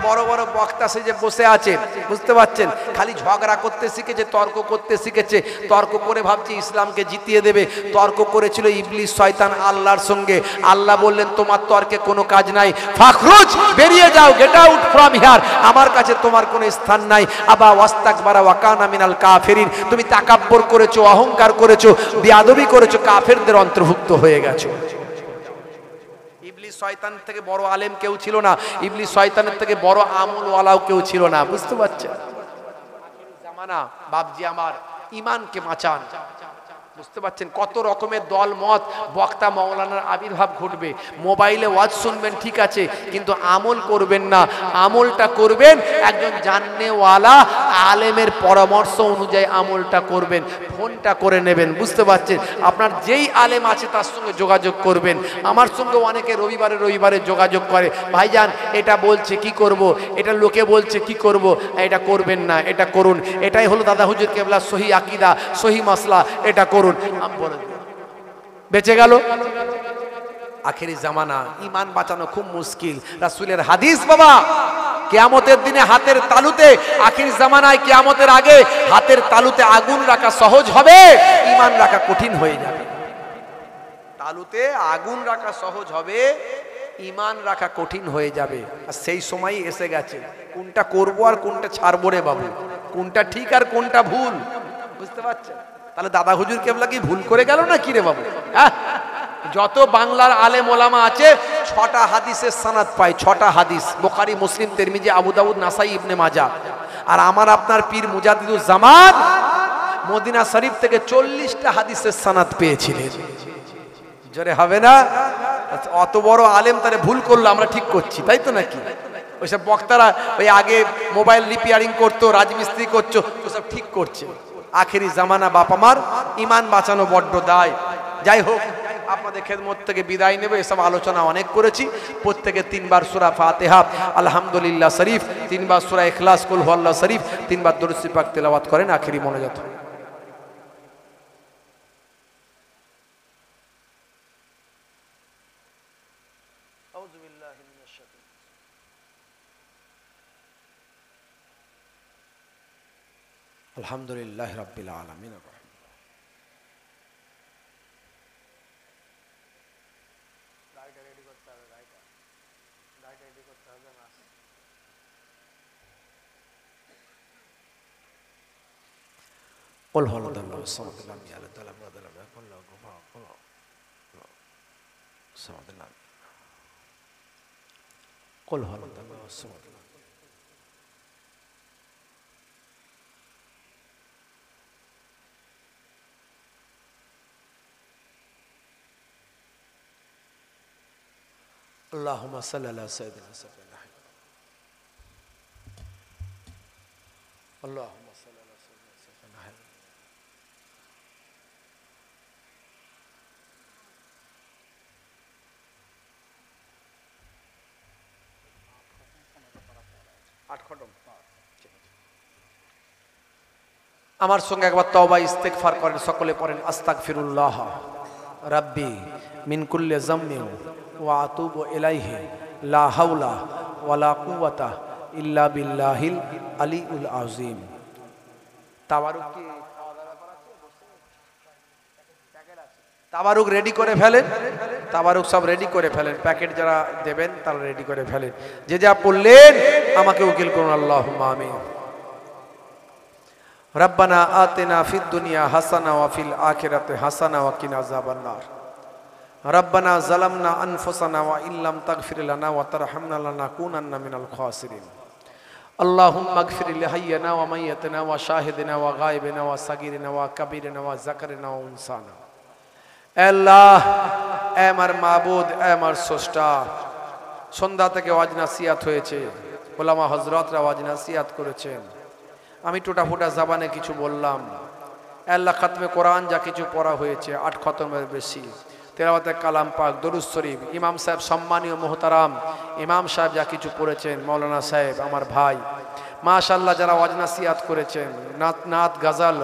বড় বড় বক্তা সেজে বসে আছে। বুঝতে পারছেন? খালি ঝগড়া করতে শিখেছে, তর্ক করতে শিখেছে। তর্ক করে ভাবছে ইসলামকে জিতিয়ে দেবে। তর্ক করেছিল ইবলিস শয়তান আল্লাহর সঙ্গে। আল্লাহ বললেন তোমার তর্কে কোনো কাজ নাই, ফাখরুজ, বেরিয়ে যাও, গেট আউট ফ্রম হিয়ার, আমার কাছে তোমার কোনো স্থান নাই। আবা ওয়াস্তাকবারা ওয়া কানা মিনাল কাফিরিন, তুমি তাকাব্বুর করেছো, অহংকার করেছো, বেয়াদবি করেছো, কাফেরদের অন্তর্ভুক্ত হয়ে গেছো। ইবলিস শয়তানের থেকে বড় আলেম কেউ ছিল না, ইবলিস শয়তানের থেকে বড় আমলওয়ালাও কেউ ছিল না। বুঝতে পারছেন? জামানা বাপজি আমার, ঈমানকে বাঁচান। বুঝতে পারছেন? কত রকমের দল মত, বক্তা মাওলানার আবির্ভাব ঘটবে। মোবাইলে ওয়াজ শুনবেন ঠিক আছে, কিন্তু আমল করবেন না। আমলটা করবেন একজন জাননেওয়ালা আলেমের পরামর্শ অনুযায়ী আমলটা করবেন। ফোনটা করে নেবেন। বুঝতে পারছেন? আপনার যেই আলেম আছে তার সঙ্গে যোগাযোগ করবেন। আমার সঙ্গে অনেকে রবিবারে রবিবারে যোগাযোগ করে, ভাইজান এটা বলছে কি করব, এটা লোকে বলছে কি করব। এটা করবেন না, এটা করুন। এটাই হলো দাদা হুজুর কেবলা সহি আকীদা, সহি মাসলা, এটা করুন। বেঁচে গেল। আখেরি জামানা, ঈমান বাঁচানো খুব মুশকিল। রাসূলের হাদিস বাবা, কিয়ামতের দিনে হাতের তালুতে, আখেরি জামানায় কিয়ামতের আগে হাতের তালুতে আগুন রাখা সহজ হবে, ঈমান রাখা কঠিন হয়ে যাবে। তালুতে আগুন রাখা সহজ হবে, ঈমান রাখা কঠিন হয়ে যাবে। আর সেই সময়ই এসে গেছে। কোনটা করবো আর কোনটা ছাড়বো রে বাবু, কোনটা ঠিক আর কোনটা ভুল। বুঝতে পারছেন? তাহলে দাদা হুজুর কেবলা কি ভুল করে গেল না কি রে বাবু? হ্যাঁ, যত বাংলার আলেম ওলামা আছে 6টা হাদিসের সনদ পায়। 6টা হাদিস, বুখারী, মুসলিম, তিরমিজি, আবু দাউদ, নাসাই, ইবনে মাজাহ। আর আমার আপনার পীর মুজাদ্দিদুজ জামান মদিনা শরীফ থেকে 40টা হাদিসের সনদ পেয়েছিলেন। জোরে হবে না? অত বড় আলেম তারে ভুল করলো, আমরা ঠিক করছি, তাই তো নাকি? ওইসব বক্তারা ওই আগে মোবাইল রিপেয়ারিং করতো, রাজমিস্ত্রি করছো, ওসব ঠিক করছে। আখেরি জামানা বাপ আমার, ঈমান বাঁচানো বড্ড দায়। যাই হোক, আপনাদের খেদমত থেকে বিদায় নেবে। এসব আলোচনা অনেক করেছি। প্রত্যেকে 3 বার সূরা ফাতিহা, আলহামদুলিল্লাহ শরীফ, 3 বার সূরা ইখলাস, কুল হুয়াল্লাহু শরীফ, 3 বার দরুদ শরীফ পাক তেলাওয়াত করেন। আখেরি মোনাজাত। আলহামদুলিল্লাহ রাব্বিল আলামিন। قل هو الله الصمد لم يلد ولم يولد ولم يكن له كفوا احد. قل هو الله الصمد. আল্লাহুম্মা সাল্লি আলা সাইয়্যিদিনা সাফিনা আল্লাহুম্মা সাল্লি আলা সাইয়্যিদিনা সাফিনা আমার সঙ্গে একবার তওবা ইস্তেগফার করেন, সকলে পড়েন আস্তাগফিরুল্লাহ রাব্বি মিন কুল্লি যামবিন ওয়া আতুবু ইলাইহি লা হাওলা ওয়ালা কুওয়াতা ইল্লা বিল্লাহিল আলিউল আযীম। তাবারুক কি তাবারুক রেডি করে ফেলেন, তাবারুক সব রেডি করে ফেলেন, প্যাকেট যারা দেবেন তারা রেডি করে ফেলেন। যে যা পড়লেন আমাকে উকিল করুন, আল্লাহুম্মা আমিন। রব্বানা আতিনা ফিদ দুনিয়া হাসানা ওয়া ফিল আখিরাতি হাসানা ওয়া কিনা আযাবান নার। রব্বানা যালামনা আনফুসানা ওয়া ইল্লাম তাগফির লানা ওয়া তারহামনা লানাকুনান্না মিনাল খাসিরিন। আল্লাহুম্মা আগফির লিহাইয়িনা ওয়া মাইয়িতিনা ওয়া শাহিদিনা ওয়া গায়বিনা ওয়া সাগীরিনা ওয়া কাবীরিনা ওয়া যাকারিনা ওয়া উনসানা। আল্লাহ, এ আমার মাবুদ, এ আমার স্রষ্টা, সন্ধ্যা থেকে ওয়াজ নাসিহাত হয়েছে, ওলামা হযরতরা ওয়াজ নাসিহাত করেছেন, আমি টোটাফোটা জাবানে কিছু বললাম। আল্লাহ, খাতমে কোরআন যা কিছু পড়া হয়েছে 8 খতমের বেশি, তেলাওয়াতে কালাম পাক, দরুদ শরীফ, ইমাম সাহেব সম্মানীয় মোহতারাম ইমাম সাহেব যা কিছু পড়েছেন, মাওলানা সাহেব আমার ভাই, মাশাআল্লাহ যারা ওয়াজ নাসিহাত করেছেন, নাত গাজাল